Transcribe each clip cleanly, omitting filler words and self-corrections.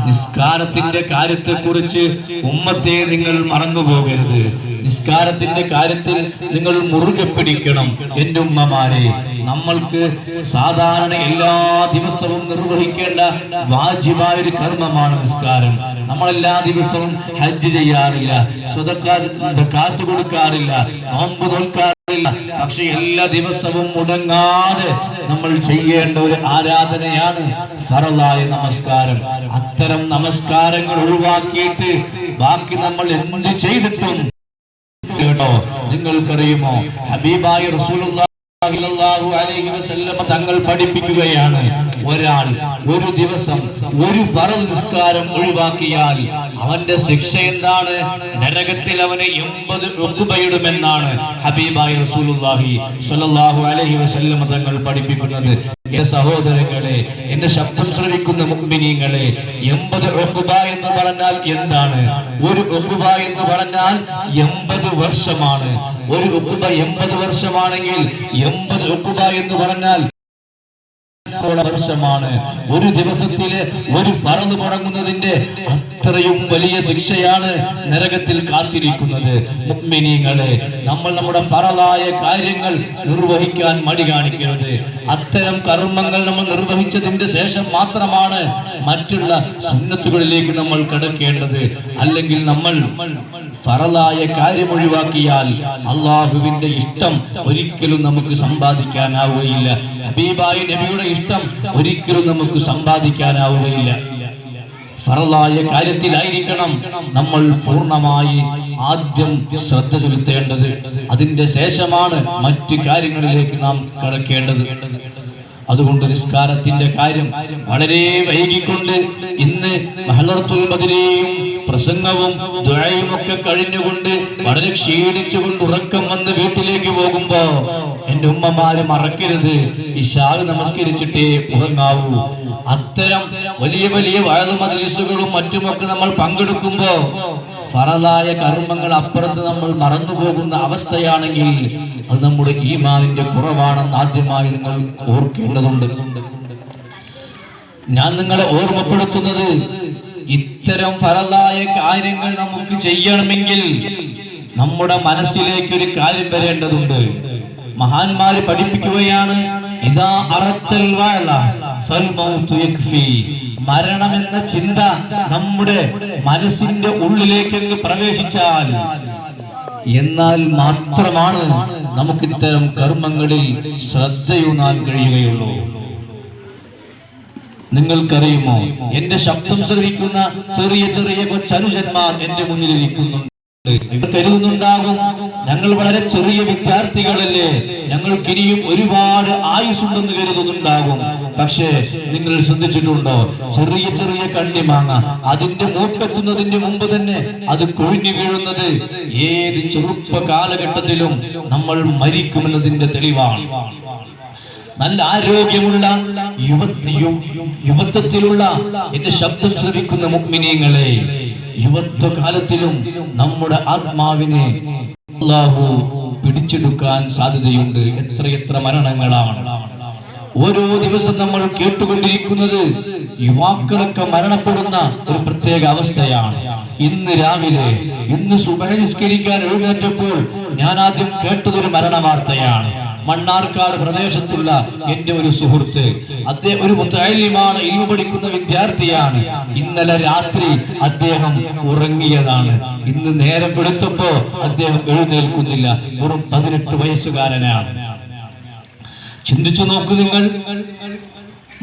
നിസ്കാരത്തിന്റെ കാര്യത്തെക്കുറിച്ച് ഉമ്മത്തെ നിങ്ങൾ മറന്നുപോകരുത്. നിസ്കാരത്തിന്റെ കാര്യത്തിൽ നിങ്ങൾ മുറുകെ പിടിക്കണം. എന്റെ ഉമ്മമാരെ, നമ്മൾക്ക് സാധാരണ എല്ലാ ദിവസവും നിർവഹിക്കേണ്ട വാജിബായ ഒരു കർമ്മമാണ് നിസ്കാരം. നമ്മൾ എല്ലാ ദിവസവും ഹജ്ജ് ചെയ്യാറില്ല, സദഖാത്ത് കൊടുക്കാറില്ല, നോമ്പ് നോൽക്കാറില്ല. പക്ഷെ എല്ലാ ദിവസവും മുടങ്ങാതെ നമ്മൾ ചെയ്യേണ്ട ഒരു ആരാധനയാണ് ഫറളായ നമസ്കാരം. അത്തരം നമസ്കാരങ്ങൾ ഒഴിവാക്കിയിട്ട് ബാക്കി നമ്മൾ എന്ത് ചെയ്തിട്ടും കേട്ടോ, നിങ്ങൾക്കറിയുമോ ഹബീബായ റസൂലുള്ളാഹി സ്വല്ലല്ലാഹു അലൈഹി വസല്ലം തങ്ങൾ പഠിപ്പിക്കുകയാണ്, ഒരാൾ ഒരു ദിവസം ഒരു ഫർള് നിസ്കാരം ഒഴിവാക്കിയാൽ അവന്റെ ശിക്ഷ എന്താണ്? നരകത്തിൽ അവന് 80 ഉഖബയിടുമെന്നാണ് ഹബീബായ റസൂലുള്ളാഹി സ്വല്ലല്ലാഹു അലൈഹി വസല്ലം തങ്ങൾ പഠിപ്പിക്കുന്നത്. എന്റെ സഹോദരങ്ങളെ, എന്റെ ശബ്ദം ശ്രവിക്കുന്ന മുഅ്മിനീങ്ങളെ, 80 ഉഖബ എന്ന് പറഞ്ഞാൽ എന്താണ്? ഒരു ഉഖബ എന്ന് പറഞ്ഞാൽ 80 വർഷമാണ്. ഒരു ഉഖബ 80 വർഷമാണെങ്കിൽ 80 ഉഖബ എന്ന് പറഞ്ഞാൽ വർഷമാണ്. ഒരു ദിവസത്തിലെ ഒരു ഫർള് മുടങ്ങുന്നതിന്റെ അത്രയും വലിയ ശിക്ഷയാണ് നരകത്തിൽ കാത്തിരിക്കുന്നത്. മുഅ്മിനീങ്ങളെ, നമ്മൾ നമ്മുടെ ഫറളായ കാര്യങ്ങൾ നിർവഹിക്കാൻ മടി കാണിക്കരുത്. അത്തരം കർമ്മങ്ങൾ നമ്മൾ നിർവഹിച്ചതിന്റെ ശേഷം മാത്രമാണ് മറ്റുള്ള സുന്നത്തുകളിലേക്ക് നമ്മൾ കടക്കേണ്ടത്. അല്ലെങ്കിൽ നമ്മൾ ഫറളായ കാര്യം ഒഴിവാക്കിയാൽ അല്ലാഹുവിന്റെ ഇഷ്ടം ഒരിക്കലും നമുക്ക് സമ്പാദിക്കാനാവുകയില്ല. ഹബീബായ നബിയുടെ ഇഷ്ടം ഒരിക്കലും നമുക്ക് സമ്പാദിക്കാനാവുകയില്ല. ഫറളായ കാര്യത്തിലായിരിക്കണം നമ്മൾ പൂർണ്ണമായി ആദ്യം ശ്രദ്ധ ചെലുത്തേണ്ടത്. അതിന്റെ ശേഷമാണ് മറ്റു കാര്യങ്ങളിലേക്ക് നാം കടക്കേണ്ടത്. അതുകൊണ്ട് നിസ്കാരത്തിന്റെ കാര്യം വളരെ വൈകിക്കൊണ്ട് ഇന്ന് മഹ്ലറത്തുൽ ബദരിയും പ്രസംഗവും ദുആയും ഒക്കെ കഴിഞ്ഞുകൊണ്ട് വളരെ ക്ഷീണിച്ചുകൊണ്ട് ഉറക്കം വന്ന് വീട്ടിലേക്ക് പോകുമ്പോ എന്റെ ഉമ്മമാര് മറക്കരുത്, ഇശാ നമസ്കരിച്ചിട്ടേ ഉറങ്ങാവൂ. അത്തരം വലിയ വലിയ വഅദ് മജ്ലിസുകളും മറ്റുമൊക്കെ നമ്മൾ പങ്കെടുക്കുമ്പോ ഫറളായ കർമ്മങ്ങൾ അപ്പുറത്ത് നമ്മൾ മറന്നുപോകുന്ന അവസ്ഥയാണെങ്കിൽ അത് നമ്മുടെ ഈമാനിന്റെ കുറവാണെന്ന് ആദ്യമായി നിങ്ങൾ ഓർക്കേണ്ടതുണ്ട്. ഞാൻ നിങ്ങളെ ഓർമ്മപ്പെടുത്തുന്നത്, ഇത്തരം ഫറളായ കാര്യങ്ങൾ നമുക്ക് ചെയ്യണമെങ്കിൽ നമ്മുടെ മനസ്സിലേക്ക് ഒരു കാര്യം വരേണ്ടതുണ്ട്. മഹാന്മാര് പഠിപ്പിക്കുകയാണ്, ഇദാ അറത്തൽ വഅല ഫൽ മൗതു യക്ഫി. മരണം എന്ന ചിന്ത നമ്മുടെ മനസ്സിന്റെ ഉള്ളിലേക്ക് പ്രവേശിച്ചാൽ എന്നാൽ മാത്രമാണ് നമുക്ക് ഇത്തരം കർമ്മങ്ങളിൽ ശ്രദ്ധയൂന്നാൻ കഴിയുകയുള്ളൂ. നിങ്ങൾക്കറിയുമോ, എന്റെ ശബ്ദം ശ്രവിക്കുന്ന ചെറിയ ചെറിയ കൊച്ചനുജന്മാർ എന്റെ മുന്നിലിരിക്കുന്നുണ്ട്. ഇവർ കരുതുന്നുണ്ടാകും, ഞങ്ങൾ വളരെ ചെറിയ വിദ്യാർത്ഥികളല്ലേ, ഞങ്ങൾക്കിനിയും ഒരുപാട് ആയുസ്സുണ്ടെന്ന് കരുതുന്നുണ്ടാകും. പക്ഷേ നിങ്ങൾ ശ്രദ്ധിച്ചിട്ടുണ്ടോ, ചെറിയ ചെറിയ കണ്ണിമാങ്ങ അതിന്റെ മൂപ്പെത്തുന്നതിന്റെ മുമ്പ് തന്നെ അത് കൊഴിഞ്ഞു വീഴുന്നത് ഏത് ചെറുപ്പ കാലഘട്ടത്തിലും നമ്മൾ മരിക്കുമെന്നതിന്റെ തെളിവാണ്. നല്ല ആരോഗ്യമുള്ള യുവത്വത്തിലുള്ള എന്റെ ശബ്ദം ശ്രവിക്കുന്ന മുഅ്മിനീങ്ങളെ, യുവത്വകാലത്തിലും നമ്മുടെ ആത്മാവിനെ അല്ലാഹു പിടിച്ചെടുക്കാൻ സാധ്യതയുണ്ട്. എത്രയെത്ര മരണങ്ങളാണ് ഓരോ ദിവസം നമ്മൾ കേട്ടുകൊണ്ടിരിക്കുന്നത്. യുവാക്കളൊക്കെ മരണപ്പെടുന്ന ഒരു പ്രത്യേക അവസ്ഥയാണ്. ഇന്ന് രാവിലെ സുബഹി നിസ്കരിക്കാൻ എഴുന്നേറ്റപ്പോൾ ഞാൻ ആദ്യം കേട്ടതൊരു മരണ വാർത്തയാണ്. മണ്ണാർക്കാട് പ്രദേശത്തുള്ള എന്റെ ഒരു സുഹൃത്ത്, അദ്ദേഹം ഒരു മുതഅല്ലിമാണ്, ഇൽമു പഠിക്കുന്ന വിദ്യാർത്ഥിയാണ്. ഇന്നലെ രാത്രി അദ്ദേഹം ഉറങ്ങിയതാണ്. ഇന്ന് നേരം വെളുത്തപ്പോ അദ്ദേഹം എഴുന്നേൽക്കുന്നില്ല. വെറും 18 വയസ്സുകാരനാണ്. ചിന്തിച്ചു നോക്കൂ നിങ്ങൾ,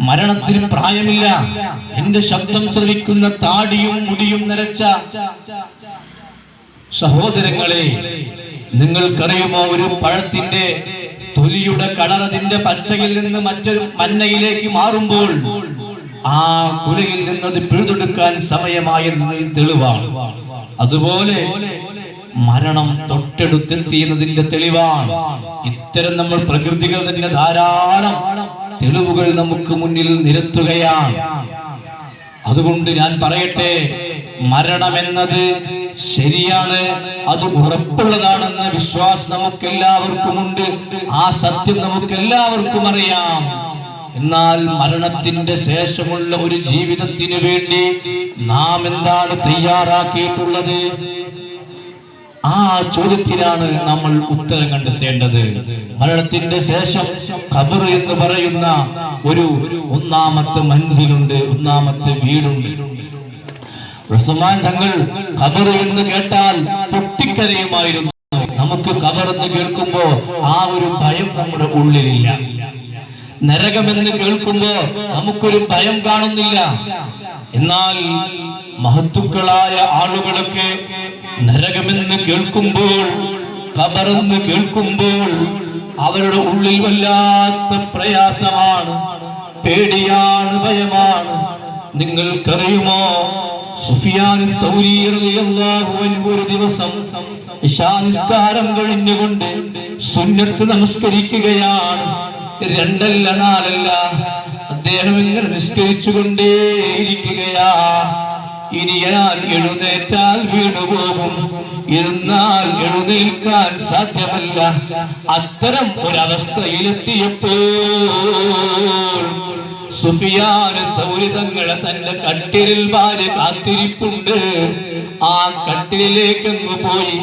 മരണത്തിന് പ്രായമില്ല. എന്റെ ശബ്ദം ശ്രവിക്കുന്ന താടിയും മുടിയും നരച്ച സഹോദരങ്ങളെ, നിങ്ങൾക്കറിയുമോ, ഒരു പഴത്തിന്റെ തൊലിയുടെ കളർ അതിന്റെ പച്ചയിൽ നിന്ന് മറ്റൊരു മഞ്ഞയിലേക്ക് മാറുമ്പോൾ ആ കുലയിൽ നിന്നത് പിഴുതെടുക്കാൻ സമയമായെന്ന് തെളിവാണ്. അതുപോലെ മരണം തൊട്ടടുത്തെത്തിയെന്നതിന്റെ തെളിവാണ്. ഇത്തരം നമ്മൾ പ്രകൃതികൾ തന്നെ ധാരാളം തെളിവുകൾ നമുക്ക് മുന്നിൽ നിരത്തുകയാണ്. അതുകൊണ്ട് ഞാൻ പറയട്ടെ, മരണമെന്നത് ശരിയാണ്, അത് ഉറപ്പുള്ളതാണെന്ന വിശ്വാസം നമുക്കെല്ലാവർക്കും ഉണ്ട്. ആ സത്യം നമുക്കെല്ലാവർക്കും അറിയാം. എന്നാൽ മരണത്തിന്റെ ശേഷമുള്ള ഒരു ജീവിതത്തിന് വേണ്ടി നാം എന്താണ് തയ്യാറാക്കിയിട്ടുള്ളത്? ആ ചോദ്യത്തിനാണ് നമ്മൾ ഉത്തരം കണ്ടെത്തേണ്ടത്. മരണത്തിന്റെ ശേഷം ഖബർ എന്ന് പറയുന്ന ഒരു ഒന്നാമത്തെ മൻസിലുണ്ട്, ഒന്നാമത്തെ വീടുണ്ട്. ഉസ്മാൻ തങ്ങൾ ഖബർ എന്ന് കേട്ടാൽ പൊട്ടിക്കരയുമായിരുന്നു. നമുക്ക് ഖബർ എന്ന് കേൾക്കുമ്പോ ആ ഒരു ഭയം നമ്മുടെ ഉള്ളിലില്ല. നരകമെന്ന് കേൾക്കുമ്പോ നമുക്കൊരു ഭയം കാണുന്നില്ല. എന്നാൽ മഹത്തുക്കളായ ആളുകളൊക്കെ നരകമെന്ന് കേൾക്കുമ്പോൾ, ഖബറെന്ന് കേൾക്കുമ്പോൾ അവരുടെ ഉള്ളിൽ വല്ലാത്ത പ്രയാസമാണ്, പേടിയാണ്, ഭയമാണ്. നിങ്ങൾക്കറിയുമോ, സുഫിയാൻ സൗരി റളിയല്ലാഹു അൻഹു ഒരു ദിവസം ഇശാ നിസ്കാരം കഴിഞ്ഞുകൊണ്ട് സുന്നത്ത് നമസ്കരിക്കുകയാണ്. 2 അല്ല 4 അല്ല, അദ്ദേഹം ഇങ്ങനെ നിസ്കരിച്ചുകൊണ്ടേയിരിക്കുകയാ. ഇനി ഞാൻ എഴുന്നേറ്റാൽ വീണുപോകും, ഇരുന്നാൽ എഴുന്നേൽക്കാൻ സാധ്യമല്ല. അത്തരം ഒരവസ്ഥയിലെത്തിയപ്പോൾ സുഫിയാൻ സൗരി തങ്ങളെ തന്റെ കട്ടിലിൽ ഭാര്യ കാത്തിരിപ്പുണ്ട്. ആ കട്ടിലിലേക്ക് അങ്ങ് പോയി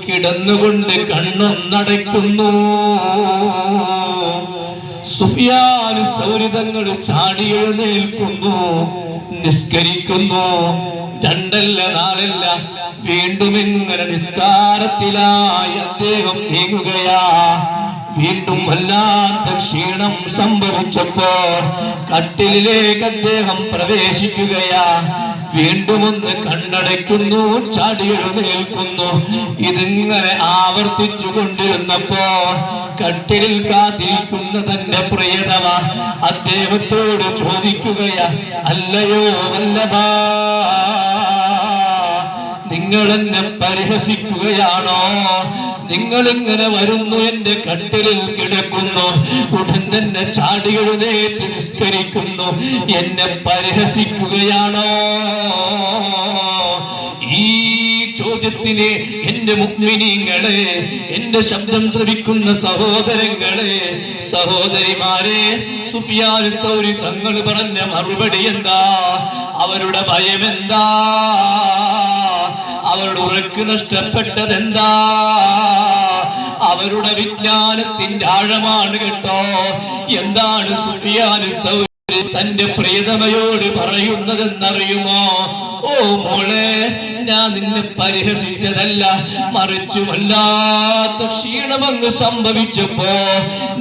കിടന്നുകൊണ്ട് കണ്ണൊന്നടയ്ക്കുന്നു. സുഫിയാൻ സൗരി തങ്ങൾ ചാടി എഴുന്നേൽക്കുന്നു, നിസ്കരിക്കുന്നു. 2 അല്ല 4 അല്ല, വീണ്ടും ഇങ്ങനെ നിസ്കാരത്തിലായി അദ്ദേഹം നീങ്ങുകയാ. വീണ്ടും വല്ലാത്ത ക്ഷീണം സംഭവിച്ചപ്പോ കട്ടിലിലേക്ക് അദ്ദേഹം പ്രവേശിക്കുകയാ. വീണ്ടും ഒന്ന് കണ്ണടയ്ക്കുന്നു, ചാടി എഴുന്നേൽക്കുന്നു. ഇതിങ്ങനെ ആവർത്തിച്ചു കൊണ്ടിരുന്നപ്പോ കട്ടിലിൽ കാത്തിരിക്കുന്ന തന്റെ പ്രിയതമ അദ്ദേഹത്തോട് ചോദിക്കുകയാ, അല്ലയോ വല്ലഭാ, നിങ്ങൾ എന്നെ പരിഹസിക്കുകയാണോ? നിങ്ങൾ ഇങ്ങനെ വരുന്നു, എന്റെ കട്ടിലിൽ കിടക്കുന്നു, ഉടൻ തന്നെ ചാടി എഴുന്നേറ്റ് നിസ്കരിക്കുന്നു, എന്നെ പരിഹസിക്കുകയാണോ? ഈ ചോദ്യത്തിന് എന്റെ മുഅ്മിനീങ്ങളെ, എന്റെ ശബ്ദം ശ്രവിക്കുന്ന സഹോദരങ്ങളെ, സഹോദരിമാരെ, സുഫിയാൻ സൗരി തങ്ങൾ പറഞ്ഞ മറുപടി എന്താ? അവരുടെ ഭയം എന്താ? അവരുടെ ഉറക്ക് നഷ്ടപ്പെട്ടതെന്താ? അവരുടെ വിജ്ഞാനത്തിന്റെ ആഴമാണ് കേട്ടോ. എന്താണ് സുഫിയാൻ സൗരി തന്റെ പ്രിയതമയോട് പറയുന്നതെന്നറിയുമോ? ഓ മോളെ, ഞാൻ നിന്നെ പരിഹസിച്ചതല്ല, മറിച്ചു വല്ലാത്ത ക്ഷീണമങ്ങ് സംഭവിച്ചപ്പോ,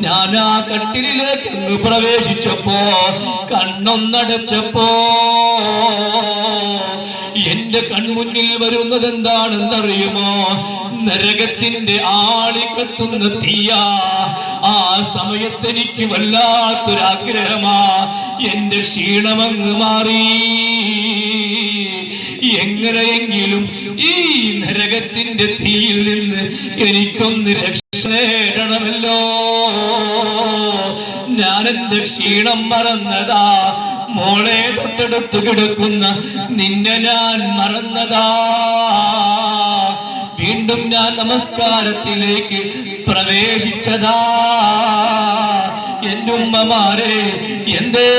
ഞാൻ ആ കട്ടിലിലേക്ക് അങ്ങ് പ്രവേശിച്ചപ്പോ, കണ്ണൊന്നടച്ചപ്പോ എന്റെ കൺമുന്നിൽ വരുന്നത് എന്താണെന്നറിയുമോ? നരകത്തിന്റെ ആളിക്കത്തുന്ന തീയാ. ആ സമയത്ത് എനിക്ക് വല്ലാത്തൊരാഗ്രഹമാ, എന്റെ ക്ഷീണമങ്ങ് മാറി. എങ്ങനെയെങ്കിലും ഈ നരകത്തിന്റെ തീയിൽ നിന്ന് എനിക്കൊന്ന് രക്ഷ നേടണമല്ലോ. ഞാൻ എന്റെ ക്ഷീണം മറന്നതാ മോളെ, തൊട്ടടുത്ത് കിടക്കുന്ന നിന്നെ ഞാൻ മറന്നതാ. വീണ്ടും ഞാൻ നമസ്കാരത്തിലേക്ക് പ്രവേശിച്ചതാ. എന്റെ ഉമ്മമാരെ, എന്തേ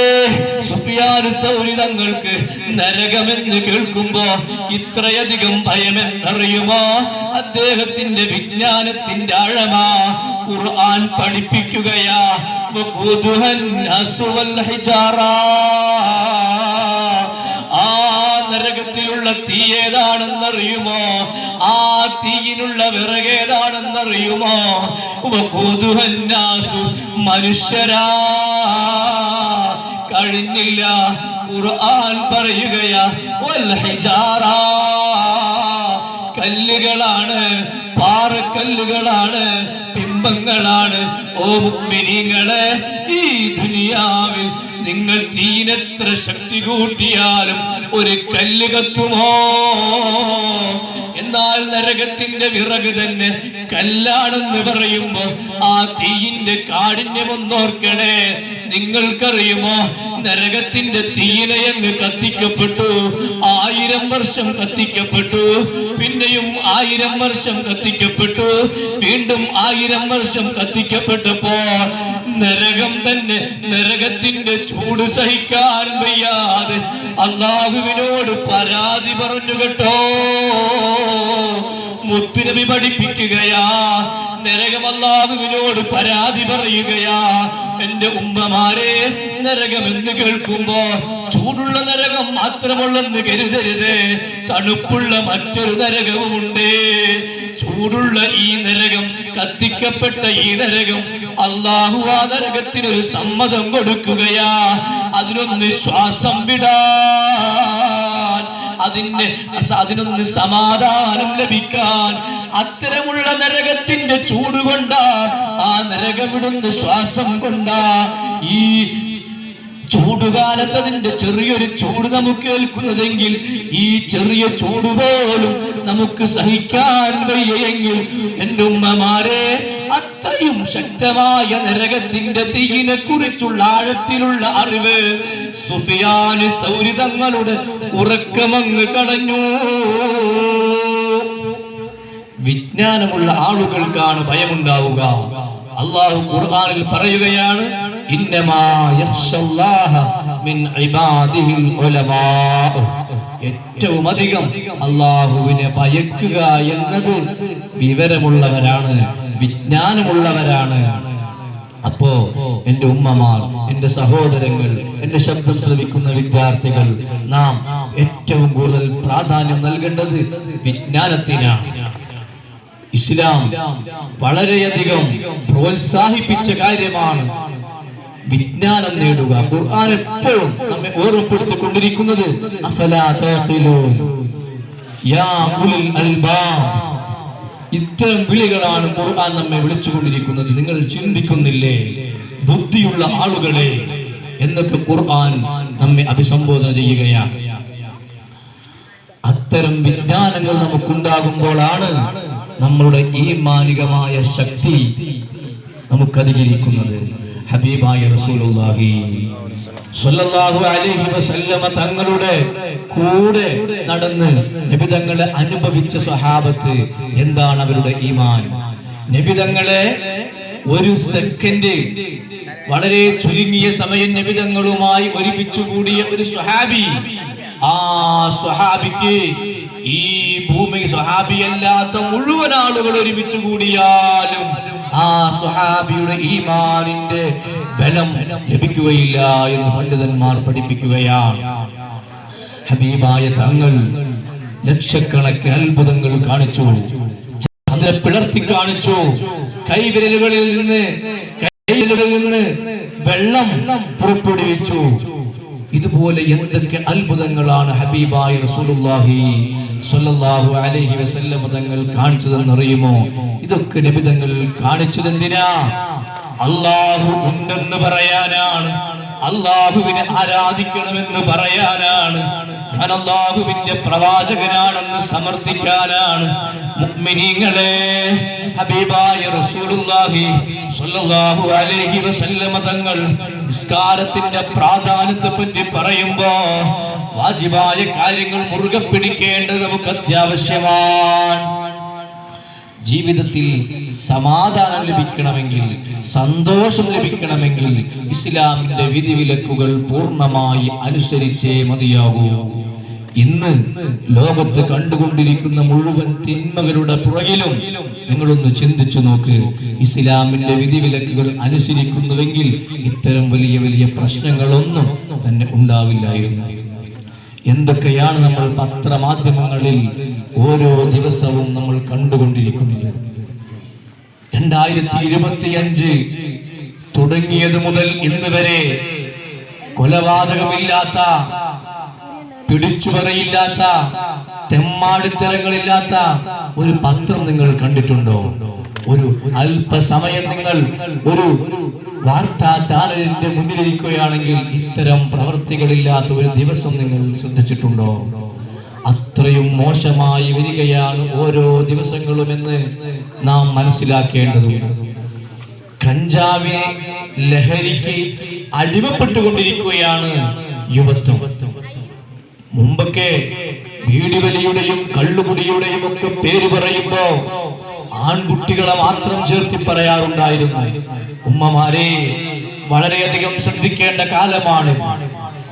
സുഫിയാൻ സൗരി തങ്ങൾക്ക് നരകമെന്ന് കേൾക്കുമ്പോ ഇത്രയധികം ഭയമെന്നറിയുമോ? അദ്ദേഹത്തിന്റെ വിജ്ഞാനത്തിന്റെ ആഴമാ. ഖുർആൻ പഠിപ്പിക്കുകയാ, ആ നരകത്തിലുള്ള തീ ഏതാണെന്നറിയുമോ? ആ തീയിനുള്ള വിറകേതാണെന്നറിയുമോ? മനുഷ്യരാ. കഴിഞ്ഞില്ല, ഖുർആൻ പറയുകയാ, കല്ലുകളാണ്, പാറക്കല്ലുകളാണ്, ബിംബങ്ങളാണ്. ഓ മുഅ്മിനീങ്ങളെ, ഈ ദുനിയാവിൽ നിങ്ങൾ തീയിനെത്ര ശക്തി കൂട്ടിയാലും ഒരു കല്ല് കത്തുമോ? എന്നാൽ നരകത്തിന്റെ വിറക് തന്നെ കല്ലാണെന്ന് പറയുമ്പോ ആ തീയിന്റെ കാഠിന്യം ഒന്നോർക്കണേ. നിങ്ങൾക്കറിയുമോ നരകത്തിന്റെ തീയിലയങ്ങ് കത്തിക്കപ്പെട്ടു, 1000 വർഷം കത്തിക്കപ്പെട്ടു, പിന്നെയും 1000 വർഷം കത്തിക്കപ്പെട്ടു, വീണ്ടും 1000 വർഷം കത്തിക്കപ്പെട്ടപ്പോ നരകം തന്നെ നരകത്തിന്റെ ചൂട് സഹിക്കാൻ വയ്യാതെ അല്ലാഹുവിനോട് പരാതി പറഞ്ഞു കേട്ടോ. മുത്തുനബി പഠിപ്പിക്കുകയാ, നരകം അല്ലാഹുവിനോട് പരാതി പറയുകയാ. എന്റെ ഉമ്മമാരെ, നരകമെന്ന് കേൾക്കുമ്പോ ചൂടുള്ള നരകം മാത്രമുള്ളെന്ന് കരുതരുത്, തണുപ്പുള്ള മറ്റൊരു നരകവുമുണ്ട്. ചൂടുള്ള ഈ നരകം, കത്തിക്കപ്പെട്ട ഈ നരകം, അല്ലാഹു ആ നരകത്തിനൊരു സമ്മതം കൊടുക്കുകയാ, അതിനൊന്ന് ശ്വാസം വിടാൻ, അതിനൊന്ന് സമാധാനം ലഭിക്കാൻ. അത്തരമുള്ള നരകത്തിന്റെ ചൂടുകൊണ്ടാ, ആ നരകമിടുന്ന ശ്വാസം കൊണ്ടാ ഈ ചൂടുകാലത്ത് അതിന്റെ ചെറിയൊരു ചൂട് നമുക്ക് ഏൽക്കുന്നതെങ്കിൽ ഈ ചെറിയ ചൂട് പോലും നമുക്ക് സഹിക്കാൻ വയ്യെങ്കിൽ എന്റെ ഉമ്മമാരെ, അത്രയും ശക്തമായ നരകത്തിന്റെ തീയിനെ കുറിച്ചുള്ള ആഴത്തിലുള്ള അറിവ് സുഫിയാൻ സൗരി തങ്ങളുടെ ഉറക്കമങ്ങ് കളഞ്ഞു. വിജ്ഞാനമുള്ള ആളുകൾക്കാണ് ഭയമുണ്ടാവുക. അല്ലാഹു ഖുർആനിൽ പറയുകയാണ്, ഇന്നമാ യഖ്ശല്ലാഹ മിൻ ഇബാദിഹിൽ ഉലമാ. ഏറ്റവും അധികം അല്ലാഹുവിനെ ഭയക്കുക എന്നത് വിവരമുള്ളവരാണ്, വിജ്ഞാനമുള്ളവരാണ്. അപ്പോ എന്റെ ഉമ്മമാർ, എന്റെ സഹോദരങ്ങൾ, എന്റെ ശബ്ദം ശ്രവിക്കുന്ന വിദ്യാർത്ഥികൾ, നാം ഏറ്റവും കൂടുതൽ പ്രാധാന്യം നൽകേണ്ടത് വിജ്ഞാനത്തിനാണ്. ഇസ്ലാം വളരെയധികം പ്രോത്സാഹിപ്പിച്ച കാര്യമാണ് വിജ്ഞാനം നേടുക. ഖുർആൻ എപ്പോഴും നമ്മെ ഓർമ്മപ്പെടുത്തിക്കൊണ്ടിരിക്കുന്നത് അഫലാ തഖിലൂൻ യാ ഉലുൽ അൽബാബ്. ഇത്തരം വിളികളാണ് ഖുർആൻ നമ്മെ വിളിച്ചുകൊണ്ടിരിക്കുന്നത്. നിങ്ങൾ ചിന്തിക്കുന്നില്ലേ ബുദ്ധിയുള്ള ആളുകളെ എന്നൊക്കെ ഖുർആൻ നമ്മെ അഭിസംബോധന ചെയ്യുകയാണ്. അത്തരം വിജ്ഞാനങ്ങൾ നമുക്കുണ്ടാകുമ്പോഴാണ് നമ്മളുടെ ഈമാനികമായ ശക്തി നമുക്ക് അധികരിക്കുന്നത്. ഹബീബായ റസൂലുള്ളാഹി സ്വല്ലല്ലാഹു അലൈഹി വസല്ലമ തങ്ങളുടെ കൂടെ നടന്ന് നബി തങ്ങളെ അനുഭവിച്ച സ്വഹാബത്ത് എന്താണ് അവരുടെ ഈമാൻ? നബി തങ്ങളെ ഒരു സെക്കൻഡ്, വളരെ ചുരുങ്ങിയ സമയം നബി തങ്ങളുമായി ഒരുമിച്ച് കൂടിയ ഒരു സ്വഹാബി, ആ സ്വഹാബിക്ക് ഈ ഭൂമി സ്വഹാബിയല്ലാത്ത മുഴുവൻ ആളുകൾ ഒരുമിച്ച് കൂടിയാലും ആ സ്വഹാബിയുടെ ഈമാനിന്റെ ബലം ലഭിക്കുകയില്ല എന്ന് പണ്ഡിതന്മാർ പഠിപ്പിക്കുകയാണ്. ഹബീബായ തങ്ങൾ ലക്ഷക്കണക്കിന് അത്ഭുതങ്ങൾ കാണിച്ചു, ചന്ദ്രനെ പിളർത്തി കാണിച്ചു, കൈവിരലുകളിൽ നിന്ന് വെള്ളം പുറപ്പെടുവിച്ചു. ഇതുപോലെ എന്തൊക്കെ അത്ഭുതങ്ങളാണ് ഹബീബായ റസൂലുള്ളാഹി സ്വല്ലല്ലാഹു അലൈഹി വസല്ലം തങ്ങൾ കാണിച്ചതെന്നറിയുമോ? ഇതൊക്കെ നബി തങ്ങൾ കാണിച്ചതെന്തിനാ? അല്ലാഹു ഉണ്ടെന്ന് പറയാനാണ്, അല്ലാഹുവിനെ ആരാധിക്കണമെന്ന് പറയാനാണ്, ഞാൻ അല്ലാഹുവിന്റെ പ്രവാചകനാണെന്ന് സമർത്ഥിക്കാനാണ്. മുഅ്മിനീങ്ങളെ, ഹബീബായ റസൂലുള്ളാഹി സ്വല്ലല്ലാഹു അലൈഹി വസല്ലം തങ്ങൾ നിസ്കാരത്തിന്റെ പ്രാധാന്യത്തെ പറ്റി പറയുമ്പോ വാജിബായ കാര്യങ്ങൾ മുറുകെ പിടിക്കേണ്ടത് നമുക്ക് അത്യാവശ്യമാണ്. ജീവിതത്തിൽ സമാധാനം ലഭിക്കണമെങ്കിൽ, സന്തോഷം ലഭിക്കണമെങ്കിൽ ഇസ്ലാമിന്റെ വിധിവിലക്കുകൾ പൂർണ്ണമായി അനുസരിച്ചേ മതിയാകൂ. ഇന്ന് ലോകത്ത് കണ്ടുകൊണ്ടിരിക്കുന്ന മുഴുവൻ തിന്മകളുടെ പുറകിലും നിങ്ങളൊന്ന് ചിന്തിച്ചു നോക്ക്. ഇസ്ലാമിന്റെ വിധിവിലക്കുകൾ അനുസരിക്കുന്നുവെങ്കിൽ ഇത്തരം വലിയ വലിയ പ്രശ്നങ്ങളൊന്നും തന്നെ ഉണ്ടാവില്ലായിരുന്നു. എന്തൊക്കെയാണ് നമ്മൾ പത്രമാധ്യമങ്ങളിൽ ഓരോ ദിവസവും നമ്മൾ കണ്ടുകൊണ്ടിരിക്കുന്നത്. 2025 തുടങ്ങിയത് മുതൽ ഇന്ന് വരെ കൊലപാതകമില്ലാത്ത, പിടിച്ചുപറിയില്ലാത്ത, തെമ്മാടിത്തരങ്ങളില്ലാത്ത ഒരു പത്രം നിങ്ങൾ കണ്ടിട്ടുണ്ടോ? ഒരു അല്പസമയം നിങ്ങൾ ഒരു വാർത്താ ചാനലിന്റെ മുന്നിലിരിക്കുകയാണെങ്കിൽ ഇത്തരം പ്രവർത്തികളില്ലാത്ത ഒരു ദിവസം നിങ്ങൾ ശ്രദ്ധിച്ചിട്ടുണ്ടോ? അത്രയും മോശമായി വരികയാണ് ഓരോ ദിവസങ്ങളുമെന്ന് നാം മനസ്സിലാക്കേണ്ടതുണ്ട്. കഞ്ചാവിനെ, ലഹരിക്ക് അടിമപ്പെട്ടുകൊണ്ടിരിക്കുകയാണ് യുവത്വം. മുമ്പൊക്കെ വീടിവലിയുടെയും കള്ളുകുടിയുടെയും ഒക്കെ പേര് പറയുമ്പോ ആൺകുട്ടികളെ മാത്രം ചേർത്തി പറയാറുണ്ടായിരുന്നു. ഉമ്മമാരെ, വളരെയധികം ശ്രദ്ധിക്കേണ്ട കാലമാണ്.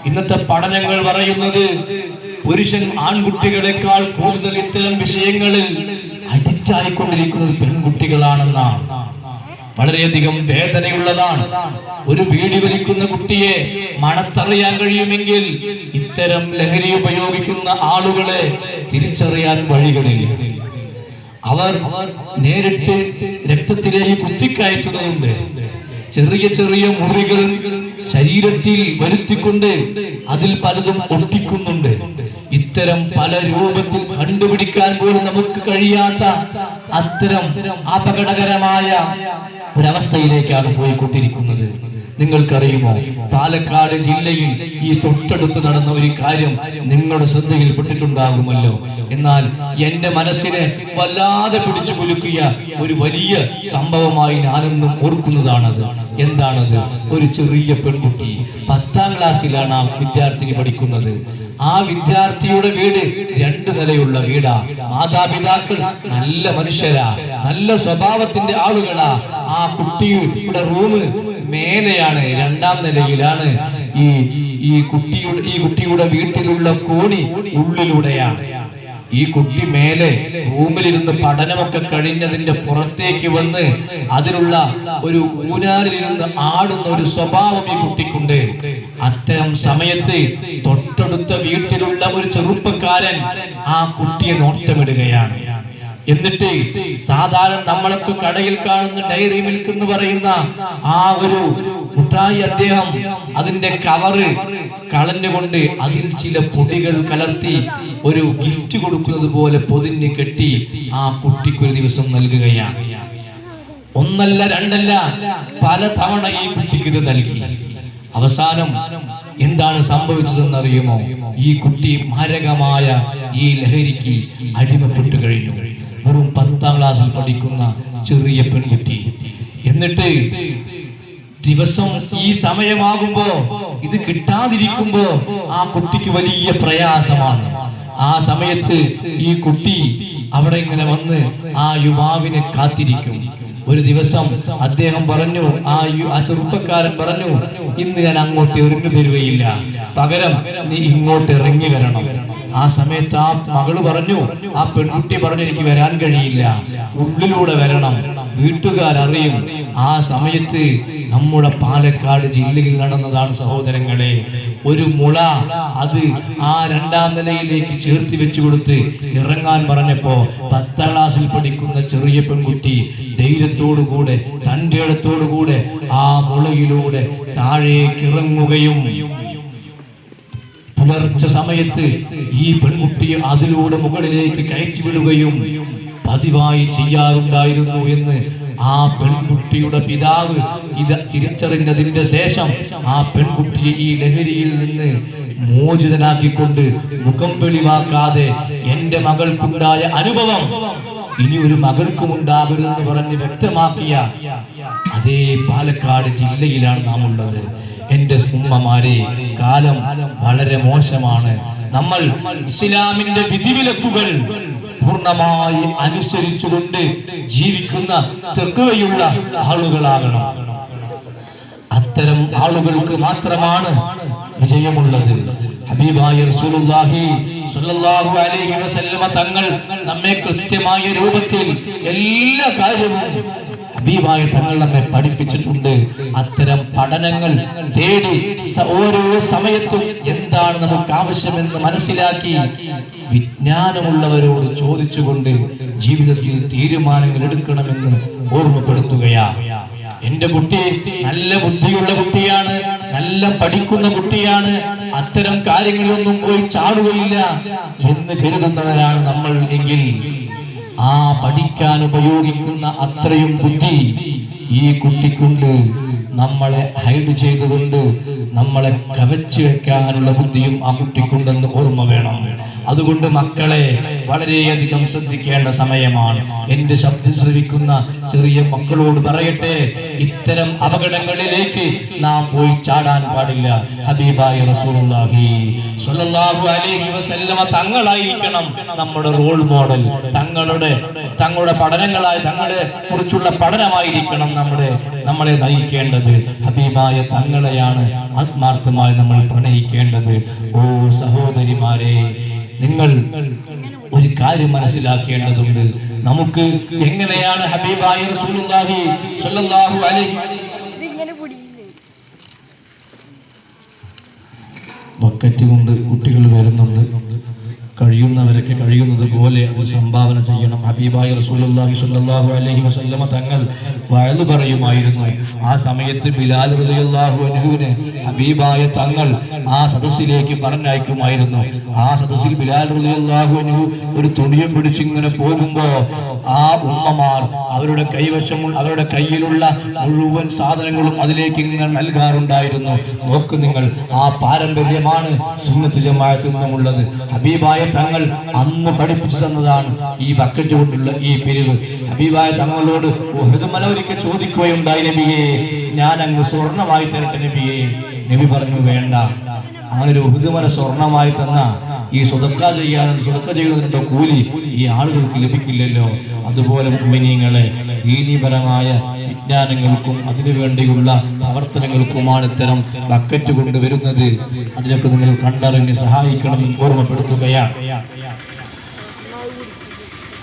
ഇന്നത്തെ പഠനങ്ങൾ പറയുന്നത് പുരുഷൻ ആൺകുട്ടികളെക്കാൾ കൂടുതൽ ഇത്തരം വിഷയങ്ങളിൽ അഡിക്റ്റ് ആയിക്കൊണ്ടിരിക്കുന്നത് പെൺകുട്ടികളാണെന്നാണ്. വളരെയധികം വേദനയുള്ളതാണ്. ഒരു ബീഡി വലിക്കുന്ന കുട്ടിയെ മണത്തറിയാൻ കഴിയുമെങ്കിൽ ഇത്തരം ലഹരി ഉപയോഗിക്കുന്ന ആളുകളെ തിരിച്ചറിയാൻ വഴികളില്ല. അവർ നേരിട്ട് രക്തത്തിലേക്ക് കുത്തിക്കയറ്റുന്നുണ്ട്. ചെറിയ ചെറിയ മുറികൾ ശരീരത്തിൽ വരുത്തിക്കൊണ്ട് അതിൽ പലതും ഒട്ടിക്കുന്നുണ്ട്. ഇത്തരം പല രൂപത്തിൽ കണ്ടുപിടിക്കാൻ പോലും നമുക്ക് കഴിയാത്ത അത്തരം അപകടകരമായ ഒരവസ്ഥയിലേക്കാണ് പോയിക്കൊണ്ടിരിക്കുന്നത്. നിങ്ങൾക്കറിയുമോ, പാലക്കാട് ജില്ലയിൽ ഈ തൊട്ടടുത്ത് നടന്ന ഒരു കാര്യം നിങ്ങളുടെ ശ്രദ്ധയിൽപ്പെട്ടിട്ടുണ്ടാകുമല്ലോ. എന്നാൽ എന്റെ മനസ്സിനെ വല്ലാതെ പിടിച്ചു കുലുക്കിയ ഒരു വലിയ സംഭവമായി ഞാനെന്നും ഓർക്കുന്നതാണത്. എന്താണത്? ഒരു ചെറിയ പെൺകുട്ടി 10ാം ക്ലാസ്സിലാണ് ആ വിദ്യാർത്ഥിനി പഠിക്കുന്നത്. ആ വിദ്യാർത്ഥിയുടെ വീട് 2 നിലയുള്ള വീടാ. മാതാപിതാക്കൾ നല്ല മനുഷ്യരാ, നല്ല സ്വഭാവത്തിന്റെ ആളുകളാ. ആ കുട്ടിയുടെ റൂം മേലെയാണ്, 2ാം നിലയിലാണ്. ഈ കുട്ടിയുടെ വീട്ടിലുള്ള കോണി ഉള്ളിലൂടെയാണ്. ഈ കുട്ടി മേലെ റൂമിലിരുന്ന് പഠനമൊക്കെ കഴിഞ്ഞതിന്റെ പുറത്തേക്ക് വന്ന് അതിലുള്ള ഒരു ഊനാലിലിരുന്ന് ആടുന്ന ഒരു സ്വഭാവം ഈ കുട്ടിക്കുണ്ട്. അത്തരം സമയത്ത് തൊട്ടടുത്ത വീട്ടിലുള്ള ഒരു ചെറുപ്പക്കാരൻ ആ കുട്ടിയെ നോട്ടമിടുകയാണ്. എന്നിട്ട് സാധാരണ നമ്മളൊക്കെ കടയിൽ കാണുന്ന ഡയറി മിൽക്ക് എന്ന് പറയുന്ന ആ ഒരു മുട്ടായി അദ്ദേഹം അതിന്റെ കവറ് കളഞ്ഞുകൊണ്ട് അതിൽ ചില പൊടികൾ കലർത്തി ഒരു ഗിഫ്റ്റ് കൊടുക്കുന്നത് പോലെ പൊതിഞ്ഞ് കെട്ടി ആ കുട്ടിക്ക് ഒരു ദിവസം നൽകുകയാണ്. 1 അല്ല 2 അല്ല, പല തവണ ഈ കുട്ടിക്ക് ഇത് നൽകി. അവസാനം എന്താണ് സംഭവിച്ചതെന്നറിയുമോ? ഈ കുട്ടി മാരകമായ ഈ ലഹരിക്ക് അടിമപ്പെട്ടു കഴിഞ്ഞു. വെറും 10ാം ക്ലാസ്സിൽ പഠിക്കുന്ന ചെറിയ പെൺകുട്ടി. എന്നിട്ട് ദിവസം ഈ സമയമാകുമ്പോ ഇത് കിട്ടാതിരിക്കുമ്പോ ആ കുട്ടിക്ക് വലിയ പ്രയാസമാണ്. ആ സമയത്ത് ഈ കുട്ടി അവിടെ ഇങ്ങനെ വന്ന് ആ യുവാവിനെ കാത്തിരിക്കും. ഒരു ദിവസം അദ്ദേഹം പറഞ്ഞു, ആ ചെറുപ്പക്കാരൻ പറഞ്ഞു, ഇന്ന് ഞാൻ അങ്ങോട്ട് എറിഞ്ഞു തരുകയില്ല, പകരം നീ ഇങ്ങോട്ട് ഇറങ്ങി വരണം. ആ സമയത്ത് ആ മകള് പറഞ്ഞു, ആ പെൺകുട്ടി പറഞ്ഞു, എനിക്ക് വരാൻ കഴിയില്ല, ഉള്ളിലൂടെ വരണം, വീട്ടുകാരറിയും. ആ സമയത്ത് നമ്മുടെ പാലക്കാട് ജില്ലയിൽ നടന്നതാണ് സഹോദരങ്ങളെ. ഒരു മുള അത് ആ 2ാം നിലയിലേക്ക് ചേർത്തി വെച്ചു കൊടുത്ത് ഇറങ്ങാൻ പറഞ്ഞപ്പോ 10ാം ക്ലാസ്സിൽ പഠിക്കുന്ന ചെറിയ പെൺകുട്ടി ധൈര്യത്തോടുകൂടെ തന്റെ ഇടത്തോടുകൂടെ ആ മുളയിലൂടെ താഴേക്ക് ഇറങ്ങുകയും പുലർച്ചെ സമയത്ത് ഈ പെൺകുട്ടിയെ അതിലൂടെ മുകളിലേക്ക് കയറ്റിവിടുകയും പതിവായി ചെയ്യാറുണ്ടായിരുന്നു എന്ന് ആ പെൺകുട്ടിയുടെ പിതാവ് ഇത് തിരിച്ചറിഞ്ഞതിന്റെ ശേഷം ആ പെൺകുട്ടിയെ ഈ ലഹരിയിൽ നിന്ന് മോചിതനാക്കിക്കൊണ്ട് മുഖം വെളിവാക്കാതെ എന്റെ മകൾക്കുണ്ടായ അനുഭവം ഇനി ഒരു മകൾക്കും ഉണ്ടാകരുതെന്ന് പറഞ്ഞ് വ്യക്തമാക്കിയ അതേ പാലക്കാട് ജില്ലയിലാണ് നാം ഉള്ളത്. എന്റെ ഉമ്മമാരെ, കാലം വളരെ മോശമാണ്. നമ്മൾ ഇസ്ലാമിന്റെ വിധിവിലക്കുകൾ പൂർണ്ണമായി അനുസരിച്ചുകൊണ്ട് ജീവിക്കുന്ന തഖ്വയുള്ള ആളുകളാകണം. അത്തരം ആളുകൾക്ക് മാത്രമാണ് വിജയമുള്ളത്. ഹബീബായ റസൂലുള്ളാഹി സ്വല്ലല്ലാഹു അലൈഹി വസല്ലമ തങ്ങൾ നമ്മെ കൃത്യമായ രൂപത്തിൽ എല്ലാ കാര്യവും ഹബീബായ തങ്ങൾ നമ്മെ പഠിപ്പിച്ചിട്ടുണ്ട്. അത്തരം പഠനങ്ങൾ തേടി ഓരോ സമയത്തും എന്താണ് നമുക്ക് ആവശ്യമെന്ന് മനസ്സിലാക്കി വിജ്ഞാനമുള്ളവരോട് ചോദിച്ചുകൊണ്ട് ജീവിതത്തിൽ തീരുമാനങ്ങൾ എടുക്കണമെന്ന് ഓർമ്മപ്പെടുത്തുകയാണ്. എന്റെ കുട്ടി നല്ല ബുദ്ധിയുള്ള കുട്ടിയാണ്, നല്ല പഠിക്കുന്ന കുട്ടിയാണ്, അത്തരം കാര്യങ്ങളിലൊന്നും പോയി ചാടുകയില്ല എന്ന് കരുതുന്നവരാണ് നമ്മൾ എങ്കിൽ ആ പഠിക്കാൻ ഉപയോഗിക്കുന്ന അത്രയും ബുദ്ധി ഈ കുട്ടിക്കുണ്ട്. നമ്മളെ ഹൈഡ് ചെയ്തുകൊണ്ട് നമ്മളെ കവച്ചു വെക്കാനുള്ള ബുദ്ധിയും ആ കുട്ടിക്കുണ്ടെന്ന് ഓർമ്മ വേണം. അതുകൊണ്ട് മക്കളെ വളരെയധികം ശ്രദ്ധിക്കേണ്ട സമയമാണ്. എന്റെ ശബ്ദം ശ്രവിക്കുന്ന ചെറിയ മക്കളോട് പറയട്ടെ, ഇത്തരം അപകടങ്ങളിലേക്ക് നാം പോയി ചാടാൻ പാടില്ല. ഹബീബായ റസൂലുള്ളാഹി സ്വല്ലല്ലാഹു അലൈഹി വസല്ലമ തങ്ങളായിരിക്കണം നമ്മുടെ റോൾ മോഡൽ. തങ്ങളുടെ പഠനങ്ങളായി തങ്ങളെ കുറിച്ചുള്ള പഠനമായിരിക്കണം നമ്മളെ നയിക്കേണ്ടത്. ഹബീബായ തങ്ങളെയാണ് ആത്മാർത്ഥമായി നമ്മൾ പ്രണയിക്കേണ്ടത്. ഓ സഹോദരിമാരെ, നിങ്ങൾ ഒരു കാര്യം മനസ്സിലാക്കേണ്ടതുണ്ട്. നമുക്ക് എങ്ങനെയാണ് ഹബീബായ റസൂലുള്ളാഹി സ്വല്ലല്ലാഹു അലൈഹി ബക്കറ്റ് കൊണ്ട് കുട്ടികൾ വരുന്നുണ്ട്. കഴിയുന്നവരൊക്കെ കഴിയുന്നത് പോലെ അത് സംഭാവന ചെയ്യണം. ഹബീബായ റസൂലുള്ളാഹി സ്വല്ലല്ലാഹു അലൈഹി വസല്ലമ തങ്ങൾ വഅദ് പറയുമായിരുന്നു. ആ സമയത്ത് ബിലാൽ റളിയല്ലാഹു അൻഹുവിനെ ഹബീബായ തങ്ങൾ ആ സദസ്സിലേക്ക് പറഞ്ഞയക്കുമായിരുന്നു. ആ സദസ്സിൽ ബിലാൽ റളിയല്ലാഹു അൻഹു ഒരു തുണിയും പിടിച്ച് ഇങ്ങനെ പോകുമ്പോൾ ആ ഉമ്മമാർ അവരുടെ അവരുടെ കയ്യിലുള്ള മുഴുവൻ സാധനങ്ങളും അതിലേക്ക് ഇങ്ങനെ നൽകാറുണ്ടായിരുന്നു. നോക്ക് നിങ്ങൾ, ആ പാരമ്പര്യമാണ് സുന്നത്ത് ജമാഅത്തിൽ നിന്നുമുള്ളത്. ഹബീബായ തങ്ങൾ അന്ന് പഠിപ്പിച്ചു തന്നതാണ് ഈ ബക്കറ്റ് കൊണ്ടുള്ള ഈ പിരിവ്. ഹബീബായ തങ്ങളോട് ഉഹദ് മല ഒരിക്കൽ ചോദിക്കുകയുണ്ടായി, നബിയെ ഞാൻ അങ്ങ് സ്വർണമായി തരട്ടെ നബിയെ? നബി പറഞ്ഞു, വേണ്ട. അങ്ങനെ ഒരു ഉഹദ് മല സ്വർണമായി തന്ന ഈ സ്വതക്ക ചെയ്യുന്നതിന്റെ കൂലി ഈ ആളുകൾക്ക് ലഭിക്കില്ലല്ലോ. അതുപോലെ മുഅ്മിനീങ്ങളെ, ദീനീപരമായ വിജ്ഞാനങ്ങൾക്കും അതിനുവേണ്ടിയുള്ള പ്രവർത്തനങ്ങൾക്കുമാണ് ഇത്തരം ബക്കറ്റ് കൊണ്ടുവരുന്നത്. അതിനൊക്കെ നിങ്ങൾ കണ്ടറിഞ്ഞ് സഹായിക്കണമെന്ന് ഓർമ്മപ്പെടുത്തുകയാണ്.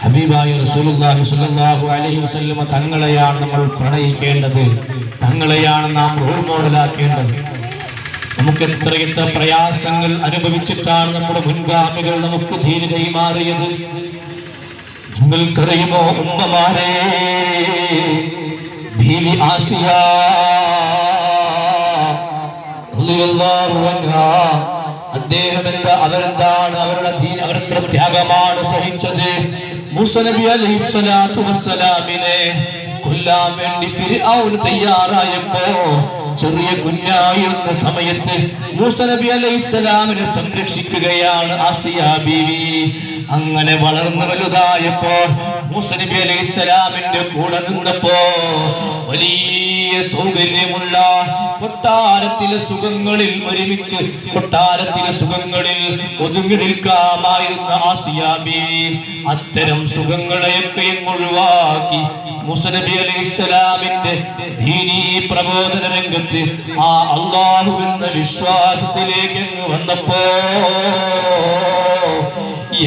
ഹബീബായ റസൂലുള്ളാഹി സ്വല്ലല്ലാഹു അലൈഹി വസല്ലമ തങ്ങളെയാണ് നമ്മൾ പ്രണയിക്കേണ്ടത്. തങ്ങളെയാണ് നാം റോൾ മോഡലാക്കേണ്ടത്. നമുക്ക് എത്രയെത്ര പ്രയാസങ്ങൾ അനുഭവിച്ചിട്ടാണ് നമ്മുടെ മുൻഗാമികൾ നമുക്ക് ദീൻ കൈമാറിയത്. നിങ്ങൾക്കറിയുമോ ഉമ്മമാരെ, ബീവി ആസിയ റളിയല്ലാഹു അൻഹാ, അവരെന്താണ് അവരുടെ ദീൻ, അവരെത്ര ത്യാഗമാണ് സഹിച്ചത്. മൂസാ നബി അലൈഹിസ്സലാത്തു വസ്സലാമിനെ കൊല്ലാൻ വേണ്ടി ഫിർഔൻ തയ്യാറായപ്പോ ചെറിയ കുഞ്ഞായിരുന്ന സമയത്ത് മൂസാ നബി അലൈഹിസ്സലാമിനെ സംരക്ഷിക്കുകയാണ് ആസിയ ബീവി. അങ്ങനെ വളർന്നു വലുതായപ്പോ മൂസാ നബി അലൈഹിസ്സലാമിന്റെ കൂടെ നിന്നപ്പോ വലിയ സൗകര്യമുള്ള കൊട്ടാരത്തിലെ സുഖങ്ങളിൽ ഒരുമിച്ച് കൊട്ടാരത്തിലെ സുഖങ്ങളിൽ ഒതുങ്ങി നിൽക്കാമായിരുന്ന ആസിയ ബീവി അത്തരം സുഖങ്ങളെയൊക്കെ ഒഴിവാക്കി മൂസാ നബി അലൈഹിസ്സലാമിന്റെ ദീനീ പ്രബോധന രംഗത്ത് ആ അല്ലാഹു എന്ന വിശ്വാസത്തിലേക്ക് വന്നപ്പോ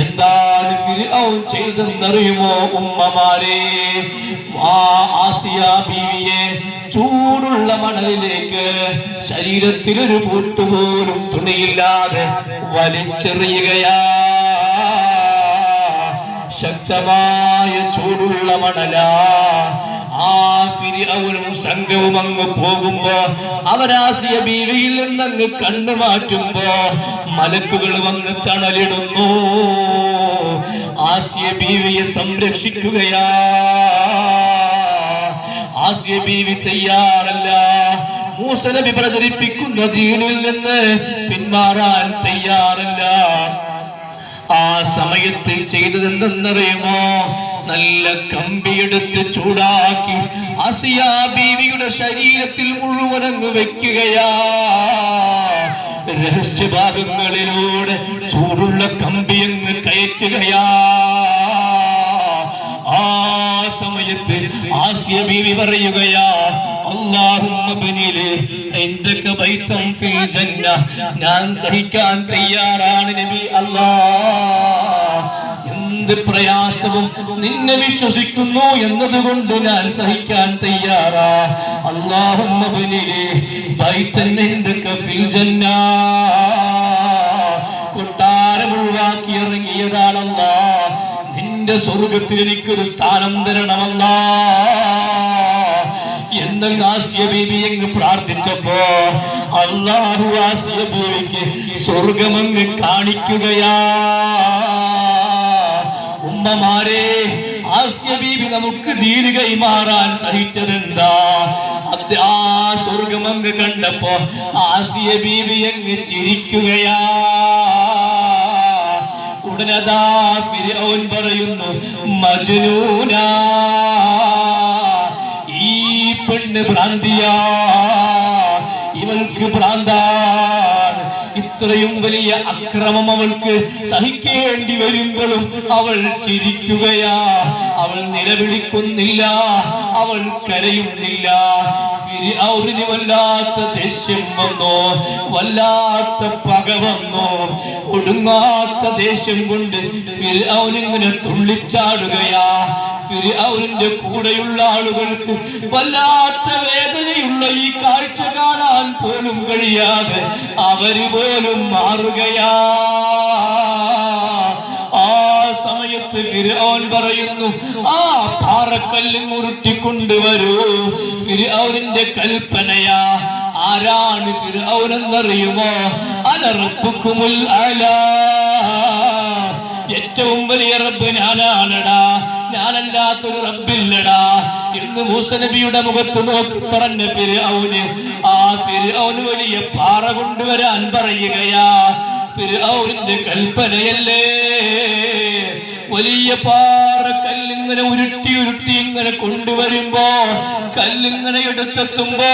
എന്താണ് ഫിർഔൻ ചെയ്തെന്നറിയുമോ ഉമ്മമാരെ? ആ ആസിയ ബീവിയെ ചൂടുള്ള മണലിലേക്ക് ശരീരത്തിൽ ഒരു പൂട്ടുപോലും തുണിയില്ലാതെ വലിച്ചെറിയുകയാ. ശക്തമായ ചൂടുള്ള മണലാ. ആ ഫിർഔനും സംഘവും അങ്ങ് പോകുമ്പോ അവരാസിയ ബീവിയിൽ നിന്നങ്ങ് കണ്ണു മാറ്റുമ്പോ മലക്കുകൾ വന്ന് തണലിടുന്നു. ആസിയ ബീവിയെ സംരക്ഷിക്കുകയാ. ആസിയ ബീവി തയ്യാറല്ല. മൂസാ നബി പ്രചരിപ്പിക്കുന്ന ദീനിൽ നിന്ന് പിന്മാറാൻ തയ്യാറല്ല. ആ സമയത്ത് ചെയ്തതെന്തെന്നറിയുമോ? നല്ല കമ്പിയെടുത്ത് ചൂടാക്കി ആസിയ ബീവിയുടെ ശരീരത്തിൽ മുഴുവനങ്ങ് വെക്കുകയാ. രഹസ്യഭാഗങ്ങളിലൂടെ ചൂടുള്ള കമ്പിയങ്ങ് കയറ്റുകയാ. ആ സമയത്ത് ആസിയ ബീവി പറയുകയാ, അല്ലാഹുമ്മ ബനിലി ഇൻദക ബൈതൻ ഫിൽ ജന്ന. ഞാൻ സഹിക്കാൻ തയ്യാറാണ് നബി അല്ലാഹ്. എന്ത് പ്രയാസവും നിന്നെ വിശ്വസിക്കുന്നു എന്നതുകൊണ്ട് ഞാൻ സഹിക്കാൻ തയ്യാറാ. അല്ലാഹുമ്മ ബനിലി ബൈതൻ ഇൻദക ഫിൽ ജന്ന. കൊട്ടാരം ഒഴിവാക്കി ഇറങ്ങിയതാണ് അല്ലാഹ്. നിന്റെ സ്വർഗത്തിൽ എനിക്കൊരു സ്ഥാനം തരണമല്ല എന്ന് ആസിയ ബീവി അങ്ങ് പ്രാർത്ഥിച്ചപ്പോ അല്ലാഹു ആസിയ ബീവിക്ക് സ്വർഗമങ്ങ് കാണിക്കുകയാ. ഉമ്മമാരെ, ആസിയ ബീവി നമുക്ക് ദീൻ കൈമാറാൻ സഹിച്ചതെന്താ? ആ സ്വർഗം അങ്ങ് കണ്ടപ്പോ ആസിയ ബീവി അങ്ങ് ചിരിക്കുകയാ. ഉടനതാ ഫിർഔൻ പറയുന്നു, മജ്നൂനാ, ഈ പെണ്ണ് ഭ്രാന്തിയാ, ഇവൾക്ക് ഭ്രാന്താണ്. ഇത്രയും വലിയ അക്രമം അവൾക്ക് സഹിക്കേണ്ടി വരുമ്പോഴും അവൾ ചിരിക്കുകയാ. അവൾ നിലവിളിക്കുന്നില്ല, അവൾ കരയുന്നില്ല. ഫിർഔനിന് വല്ലാത്ത ദേഷ്യം വന്നു, വല്ലാത്ത പക വന്നു. ഒടുങ്ങാത്ത ദേഷ്യം കൊണ്ട് ഫിർഔൻ ഇങ്ങനെ തുള്ളിച്ചാടുകയാ. ഫിർഔനിന്റെ കൂടെയുള്ള ആളുകൾക്ക് വല്ലാത്ത വേദനയുള്ള ഈ കാഴ്ച കാണാൻ പോലും കഴിയാതെ അവര് പോലും മാറുകയാ. ആ സമയത്ത് ഫിർഔൻ പറയുന്നു, ആ പാറക്കല്ല് ഉരുട്ടിക്കൊണ്ടുവരൂ. ഫിർഔനിന്റെ കൽപ്പനയാ. ആരാണ് ഫിർഔൻ എന്നറിയുമോ? അന റബ്ബുക്കുമുൽ അലാ, ഏറ്റവും വലിയ റബ്ബ് ഞാനാണടാ, ഞാനല്ലാത്തൊരു റബ്ബില്ലടാ എന്ന് മൂസ നബിയുടെ മുഖത്ത് നോക്കി പറഞ്ഞ ഫിർഔന്, ആ ഫിർഔന് വലിയ പാറ കൊണ്ടുവരാൻ പറയുകയാ. ഫിർഔനിന്റെ കൽപ്പനയല്ലേ. വലിയ പാറ കല്ലിങ്ങനെ ഉരുട്ടി ഉരുട്ടി ഇങ്ങനെ കൊണ്ടുവരുമ്പോ, കല്ലിങ്ങനെ എടുത്തെത്തുമ്പോ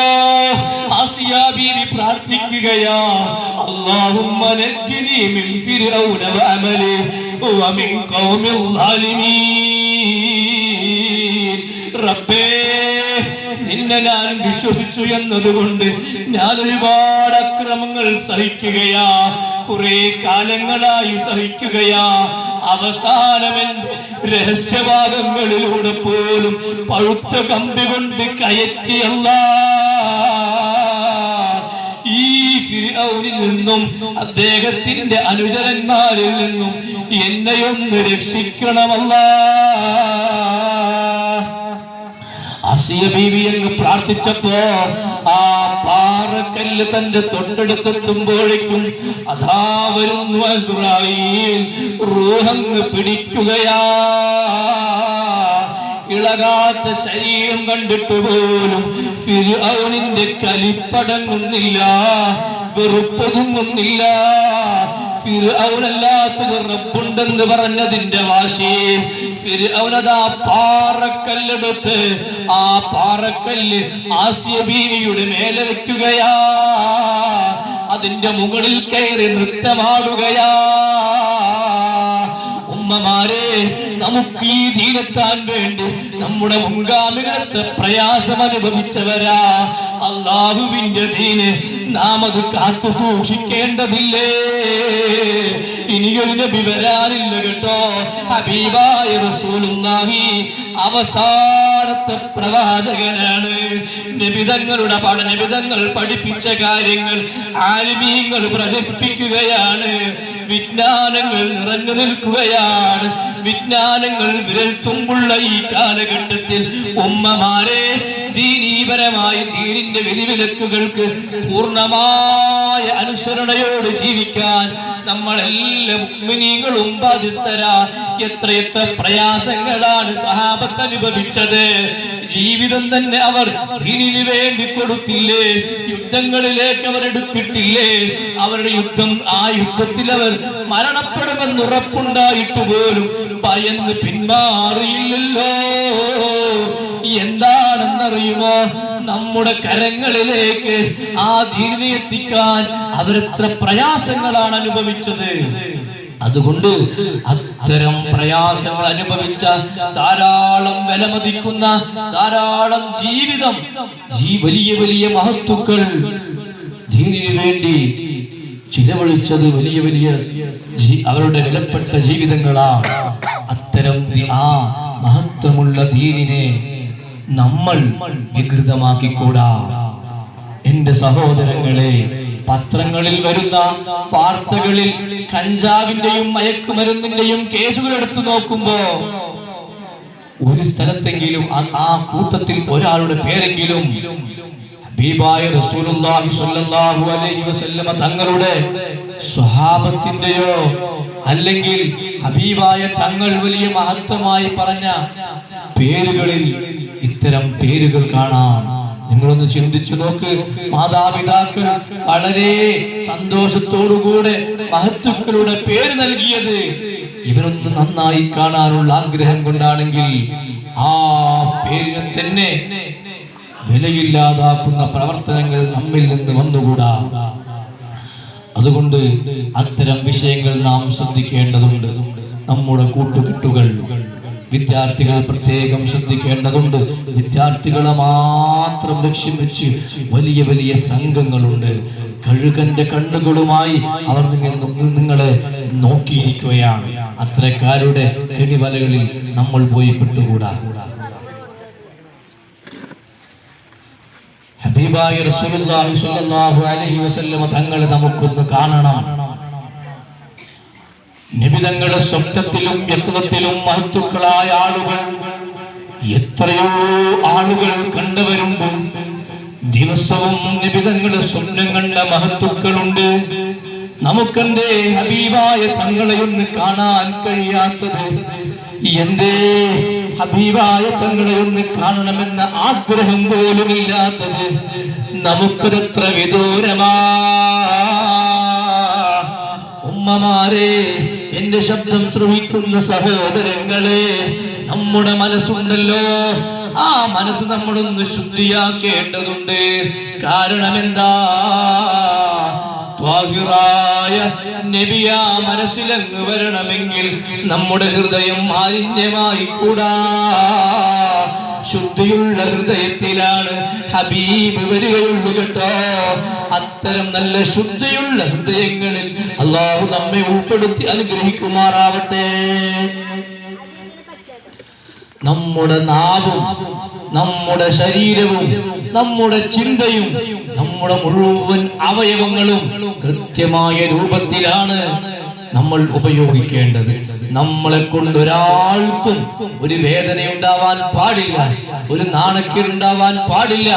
ആസിയ ബീവി പ്രാർത്ഥിക്കുകയാ, അല്ലാഹുമ്മ നജ്ജിനി മിൻ ഫിർഔന വഅമലി വമിൻ ഖൗമിൽ ളാലിമീൻ. റബ്ബേ, നിന്നെ ഞാൻ വിശ്വസിച്ചു എന്നതുകൊണ്ട് ഞാൻ ഒരുപാട് അക്രമങ്ങൾ സഹിക്കുകയാ, കുറെ കാലങ്ങളായി സഹിക്കുകയാ. അവസാനം എന്റെ രഹസ്യഭാഗങ്ങളിലൂടെ പോലും പഴുത്ത കമ്പി കൊണ്ട് കയറ്റിയല്ല. ഈ ഫിർഔനിൽ നിന്നും അദ്ദേഹത്തിന്റെ അനുചരന്മാരിൽ നിന്നും എന്നെയൊന്ന് രക്ഷിക്കണമല്ലാ. ആസിയ ബീവി അങ്ങ് പ്രാർത്ഥിച്ചപ്പോ ആ പാറക്കല്ല് തന്റെ തൊട്ടടുത്തെത്തുമ്പോഴേക്കും അതാ വരുന്നു അസ്റായീൽ. റൂഹങ്ങ് പിടിക്കുകയാ. ഇളകാത്ത ശരീരം കണ്ടിട്ട് പോലും ഫിർഔനിന്റെ കലിപ്പടങ്ങുന്നില്ല, വെറുപ്പൊതുങ്ങുന്നില്ല. ഫിർഔനല്ലാത്തൊരു റബ്ബുണ്ടെന്ന് പറഞ്ഞതിന്റെ വാശി. ഫിർഔനതാ പാറക്കല്ലെടുത്ത് ആ പാറക്കല്ല് ആസിയ ബീവിയുടെ മേലെ വെക്കുകയാ. അതിന്റെ മുകളിൽ കയറി നൃത്തമാടുകയാ. ഉമ്മമാരെ, നമുക്ക് ഈ ദീനെത്താൻ വേണ്ടി നമ്മുടെ മുൻഗാമികളത്തെ പ്രയാസം അനുഭവിച്ചവരാ. അല്ലാഹുവിന്റെ ദീന് നാം അത് കാത്തു സൂക്ഷിക്കേണ്ടതില്ലേ? ഇനിയൊരു നബി വരാനില്ല കേട്ടോ. ഹബീബായ റസൂലുള്ളാഹി അവസാനത്തെ പ്രവാചകനാണ്. നബിതങ്ങളുടെ നബിതങ്ങൾ പഠിപ്പിച്ച കാര്യങ്ങൾ ആലിമീങ്ങൾ പ്രചരിപ്പിക്കുകയാണ്. വിജ്ഞാനങ്ങൾ നിറഞ്ഞു നിൽക്കുകയാണ്. വിജ്ഞാനങ്ങൾ വിരൽ തുമ്പുള്ള ഈ കാലഘട്ടത്തിൽ ഉമ്മമാരെ, ദീനീപരമായ ദീനിന്റെ വിധിവിലക്കുകൾക്ക് പൂർണ്ണമായ അനുസരണയോട് ജീവിക്കാൻ നമ്മളെല്ലാ മുഅ്മിനീങ്ങളും ബാധ്യസ്ഥരാ. എത്രയെത്ര പ്രയാസങ്ങളാണ് സഹാബത്ത് അനുഭവിച്ചത്. ജീവിതം തന്നെ അവർ ദീനിനു വേണ്ടി കൊടുത്തില്ലേ? യുദ്ധങ്ങളിലേക്ക് അവർ എടുത്തിട്ടില്ലേ? അവരുടെ ആ യുദ്ധത്തിൽ അവർ മരണപ്പെടുമെന്ന് ഉറപ്പുണ്ടായിട്ട് പോലും ഭയന്ന് പിന്മാറിയില്ലല്ലോ. എന്താണെന്നറിയുമോ? നമ്മുടെ കരങ്ങളിലേക്ക് ആ ദീനിനെ എത്തിക്കാൻ അവരെത്ര പ്രയാസങ്ങളാണ് അനുഭവിച്ചത്. അതുകൊണ്ട് അത്തരം പ്രയാസങ്ങൾ അനുഭവിച്ച ധാരാളം വിലമതിക്കുന്ന ധാരാളം ജീവിതം വലിയ വലിയ മഹത്തുക്കൾ ദീനിനു വേണ്ടി ചിലവഴിച്ചത് വലിയ വലിയ അവരുടെ വിലപ്പെട്ട ജീവിതങ്ങളാണ്. അത്തരം ആ മഹത്വമുള്ള ദീനിനെ നമ്മൾ വികൃതമാക്കിക്കൂടാ. എന്റെ സഹോദരങ്ങളെ, പത്രങ്ങളിൽ വരുന്ന വാർത്തകളിൽ കഞ്ചാവിന്റെയും മയക്കുമരുന്നിന്റെയും കേസുകൾ എടുത്തു നോക്കുമ്പോ ഒരു സ്ഥലത്തെങ്കിലും ആ കൂട്ടത്തിൽ ഒരാളുടെ പേരെങ്കിലും ഹബീബായ റസൂലുള്ളാഹി സ്വല്ലല്ലാഹു അലൈഹി വസല്ലമ തങ്ങളുടെ സ്വഹാബത്തിന്റെയോ അല്ലെങ്കിൽ ഹബീബായ തങ്ങൾ വലിയ മഹത്വമായി പറഞ്ഞ പേരുകളിൽ ഇത്തരം പേരുകൾ കാണാം. നിങ്ങളൊന്ന് ചിന്തിച്ചു നോക്ക്. മാതാപിതാക്കൾ വളരെ സന്തോഷത്തോടുകൂടെ മഹത്തുക്കളുടെ പേര് നൽകിയത് ഇവരൊന്ന് നന്നായി കാണാനുള്ള ആഗ്രഹം കൊണ്ടാണെങ്കിൽ ആ പേരിനെ തന്നെ വിലയില്ലാതാക്കുന്ന പ്രവർത്തനങ്ങൾ നമ്മിൽ നിന്ന് വന്നുകൂടാ. അതുകൊണ്ട് അത്തരം വിഷയങ്ങൾ നാം ശ്രദ്ധിക്കേണ്ടതുണ്ട്. നമ്മുടെ കൂട്ടുകെട്ടുകൾ വിദ്യാർത്ഥികൾ പ്രത്യേകം ശ്രദ്ധിക്കേണ്ടതുണ്ട്. വിദ്യാർത്ഥികളെ മാത്രം ലക്ഷ്യം വെച്ച് വലിയ വലിയ സംഘങ്ങളുണ്ട്. കഴുകന്റെ കണ്ണുകളുമായി അവർ നിങ്ങളെ നോക്കിയിരിക്കുകയാണ്. അത്തരക്കാരുടെ കെണിവലകളിൽ നമ്മൾ പോയി പെട്ടുകൂടാ. ഹബീബായ റസൂലുള്ളാഹി സ്വല്ലല്ലാഹു അലൈഹി വസല്ലം തങ്ങളെ നമുക്കൊന്ന് കാണണം. നബി തങ്ങളുടെ സ്വപ്നത്തിലും യത്നത്തിലും മഹത്തുക്കളായ ആളുകൾ എത്രയോ ആളുകൾ കണ്ടവരുണ്ട്. ദിവസവും നബി തങ്ങളുടെ സ്വപ്നം കണ്ട മഹത്തുക്കളുണ്ട്. നമുക്കെന്തേ ഹബീബായ തങ്ങളെ ഒന്ന് കാണാൻ കഴിയാത്തത്? എന്തേ ഹബീബായ തങ്ങളെ ഒന്ന് കാണണമെന്ന ആഗ്രഹം പോലും ഇല്ലാത്തത്? നമുക്കതെത്ര വിദൂരമാ. ഉമ്മമാരെ, എന്റെ ശബ്ദം ശ്രവിക്കുന്ന സഹോദരങ്ങളെ, നമ്മുടെ മനസ്സുണ്ടല്ലോ, ആ മനസ്സ് നമ്മളൊന്ന് ശുദ്ധിയാക്കേണ്ടതുണ്ട്. കാരണം എന്താ? ത്വാഹിറായ നബിയ മനസ്സിലങ്ങ് വരണമെങ്കിൽ നമ്മുടെ ഹൃദയം മാലിന്യമായി കൂടാ. ശുദ്ധിയുള്ള ഹൃദയത്തിലാണ് ഹബീബ് വരികയുള്ളൂ കേട്ടോ. അത്തരം നല്ല ശുദ്ധിയുള്ള ഹൃദയങ്ങളിൽ അല്ലാഹു നമ്മെ ഉൾപ്പെടുത്തി അനുഗ്രഹിക്കുമാറാവട്ടെ. നമ്മുടെ നാവും നമ്മുടെ ശരീരവും നമ്മുടെ ചിന്തയും നമ്മുടെ മുഴുവൻ അവയവങ്ങളും കൃത്യമായ രൂപത്തിലാണ് നമ്മൾ ഉപയോഗിക്കേണ്ടത്. നമ്മളെ കൊണ്ട് ഒരാൾക്കും ഒരു വേദന ഉണ്ടാവാൻ പാടില്ല, ഒരു നാണക്കേടുണ്ടാവാൻ പാടില്ല.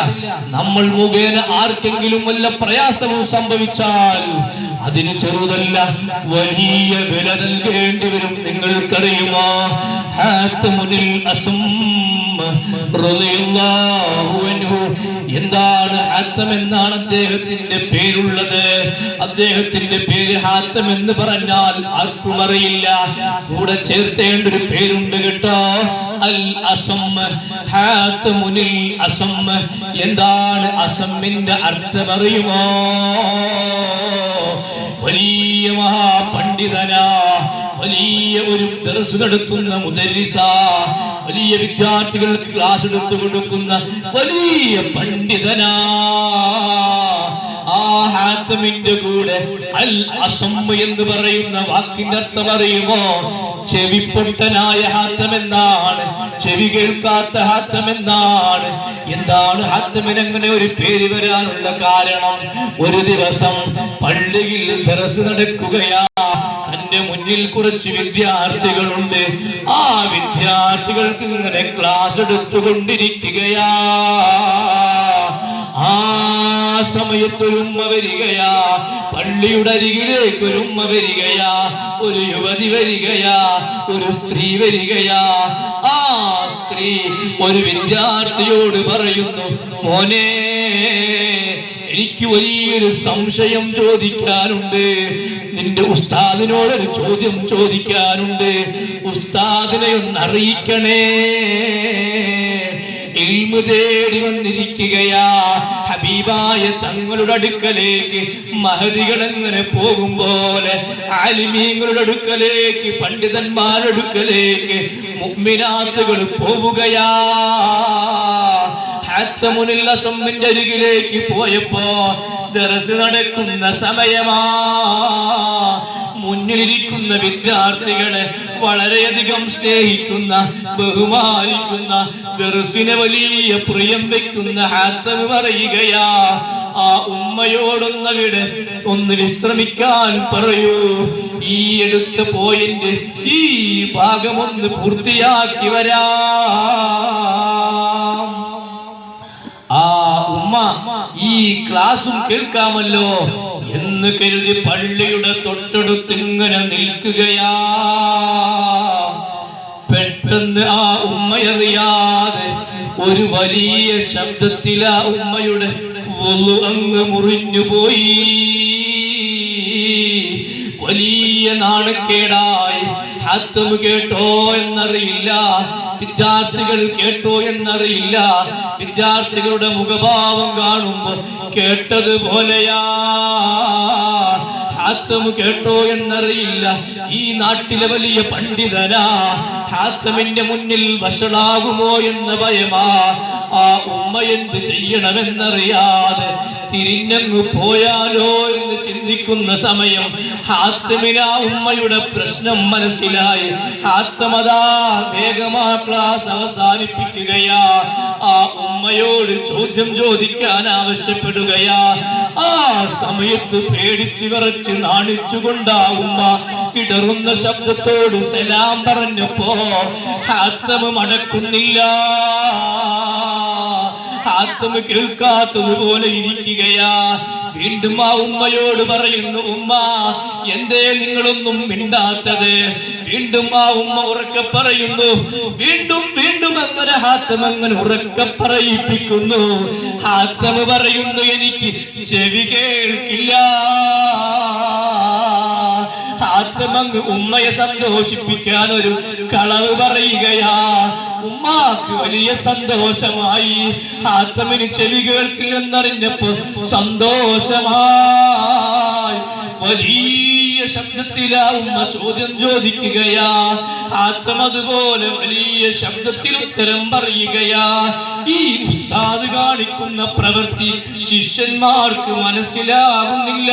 നമ്മൾ മുഖേന ആർക്കെങ്കിലും വല്ല പ്രയാസവും സംഭവിച്ചാൽ അതിന് ചെറുതല്ല, വലിയ വില നൽകേണ്ടി വരും. നിങ്ങൾക്കറിയുമോ? ഹാത്തമുനിൽ അസം റളിയല്ലാഹു അൻഹു, എന്താണ് ഹാത്തം എന്നാണ് അദ്ദേഹത്തിന്റെ പേരുള്ളത്. അദ്ദേഹത്തിന്റെ പേര് ഹാത്തം എന്ന് പറഞ്ഞാൽ ആർക്കും അറിയില്ല. കൂടെ ചേർത്തേണ്ട ഒരു പേരുണ്ട് കേട്ടോ, അൽ അസം. ഹാത്തമുനിൽ അസം. എന്താണ് അസമ്മിന്റെ അർത്ഥം അറിയുമോ? വലിയ മഹാപണ്ഡിതനാ, വലിയ ഒരു ദർസ് നടത്തുന്ന മുദരിസ, വലിയ വിദ്യാർത്ഥികൾക്ക് ക്ലാസ് എടുത്തു കൊടുക്കുന്ന വലിയ പണ്ഡിതനാ. ആ ഹാത്തമിന്റെ കൂടെ അൽ അസം എന്ന് പറയുന്ന വാക്കിന്റെ അർത്ഥം അറിയുമോ? ചെവിപ്പൊട്ടനായ ഹാത്തം എന്നാണ്, ചെവി കേൾക്കാത്ത ഹാത്തം എന്നാണ്. എന്താണ് ഹാത്തമിന് അങ്ങനെ ഒരു പേര് വരാനുള്ള കാരണം? ഒരു ദിവസം പള്ളിയിൽ ദർസ് നടക്കുകയാ. തന്റെ മുന്നിൽ കുറച്ച് വിദ്യാർത്ഥികളുണ്ട്. ആ വിദ്യാർത്ഥികൾക്ക് ഇങ്ങനെ ക്ലാസ് എടുത്തുകൊണ്ടിരിക്കുകയാ. ആ സമയത്തൊരുമ്മ വരികയാ, പള്ളിയുടെ അരികിലേക്ക് ഒരുമ്മ വരികയാ, ഒരു യുവതി വരികയാ, ഒരു സ്ത്രീ വരികയാ. ആ സ്ത്രീ ഒരു വിദ്യാർത്ഥിയോട് പറയുന്നു, മോനെ, എനിക്ക് വലിയൊരു സംശയം ചോദിക്കാനുണ്ട്. നിന്റെ ഉസ്താദിനോടൊരു ചോദ്യം ചോദിക്കാനുണ്ട്. ഉസ്താദിനെ ഒന്ന് അറിയിക്കണേ. ഇൽമു തേടി വന്നിരിക്കുകയാ. ഹബീബായ തങ്ങളുടെ അടുക്കലേക്ക് മഹദികൾ എങ്ങനെ പോകും പോലെ ആലിമീങ്ങളുടെ അടുക്കലേക്ക്, പണ്ഡിതന്മാരുടെ അടുക്കലേക്ക് മുഅ്മിനാത്തുകൾ പോവുകയാ. ഹാത്തമുനിൽ അസമ്മിന്റെ അരികിലേക്ക് പോയപ്പോ ദർസ് നടക്കുന്ന സമയമാ. മുന്നിലിരിക്കുന്ന വിദ്യാർത്ഥികളെ വളരെയധികം സ്നേഹിക്കുന്ന, ബഹുമാനിക്കുന്ന, ദർസിനെ വലിയ പ്രിയം വെക്കുന്ന ഹാത്തം പറയുകയാ, ആ ഉമ്മയോടൊന്നവിടെ ഒന്ന് വിശ്രമിക്കാൻ പറയൂ. ഈ എടുത്ത പോയിന്റ്, ഈ ഭാഗമൊന്ന് പൂർത്തിയാക്കി വരാ. ആ ഉമ്മ ഈ ക്ലാസും കേൾക്കാമല്ലോ എന്ന് കരുതി പള്ളിയുടെ തൊട്ടടുത്ത് ഇങ്ങനെ നിൽക്കുകയാ. പെട്ടെന്ന് ആ ഉമ്മയറിയാതെ ഒരു വലിയ ശബ്ദത്തിൽ ആ ഉമ്മയുടെ വുളു അങ്ങ് മുറിഞ്ഞുപോയി. വലിയ നാണക്കേടായി. ഹാത്തം കേട്ടോ എന്നറിയില്ല, വിദ്യാർത്ഥികൾ കേട്ടോ എന്നറിയില്ല. വിദ്യാർത്ഥികളുടെ മുഖഭാവം കാണുമ്പോ കേട്ടതുപോലെയാ. ഹാത്തം കേട്ടോ എന്നറിയില്ല. ഈ നാട്ടിലെ വലിയ പണ്ഡിതനാ. ഹാത്തമിന്റെ മുന്നിൽ വഷളാകുമോ എന്ന ഭയമാ. ആ ഉമ്മ എന്ത് ചെയ്യണമെന്നറിയാതെ തിരിഞ്ഞങ്ങു പോയാലോ എന്ന് ചിന്തിക്കുന്ന സമയം ഹാത്തമിന് ആ ഉമ്മയുടെ പ്രശ്നം മനസ്സിലായി. ഹാത്തമതാ വേഗമാ ക്ലാസ് അവസാനിപ്പിക്കുകയാ. ആ ഉമ്മയോട് ചോദ്യം ചോദിക്കാൻ ആവശ്യപ്പെടുകയാ. ആ സമയത്ത് പേടിച്ചു വിറച്ച് നാണിച്ചുകൊണ്ട് ആ ഉമ്മ ഇടറുന്ന ശബ്ദത്തോട് സലാം പറഞ്ഞപ്പോ ഹാത്തം മടക്കുന്നില്ല. ഹാത്തം കേൾക്കാത്തതുപോലെ ഇരിക്കുകയാ. വീണ്ടും ആ ഉമ്മയോട് പറയുന്നു, ഉമ്മ എന്തേ നിങ്ങളൊന്നും മിണ്ടാത്തത്? വീണ്ടും ആ ഉമ്മ ഉറക്കെ പറയുന്നു. വീണ്ടും വീണ്ടും അങ്ങനെ ഹാത്തം അങ്ങനെ ഉറക്കെ പറയിപ്പിക്കുന്നു. ഹാത്തം പറയുന്നു, എനിക്ക് ചെവി കേൾക്കില്ല. ഹാത്തമങ്ങ് ഉമ്മയെ സന്തോഷിപ്പിക്കാൻ ഒരു കളവ് പറയുകയാ. ഉമ്മാക്ക് വലിയ സന്തോഷമായി. ഹാത്തമിന് ചെവി കേൾക്കില്ലെന്നറിഞ്ഞപ്പോ സന്തോഷമായി. വലിയ ശബ്ദത്തിലാ ഉമ്മ ചോദ്യം ചോദിക്കുകയാ. ഹാത്തം അതുപോലെ വലിയ ശബ്ദത്തിൽ ഉത്തരം പറയുകയാ. ഈ ഉസ്താദ് കാണിക്കുന്ന പ്രവൃത്തി ശിഷ്യന്മാർക്ക് മനസ്സിലാകുന്നില്ല.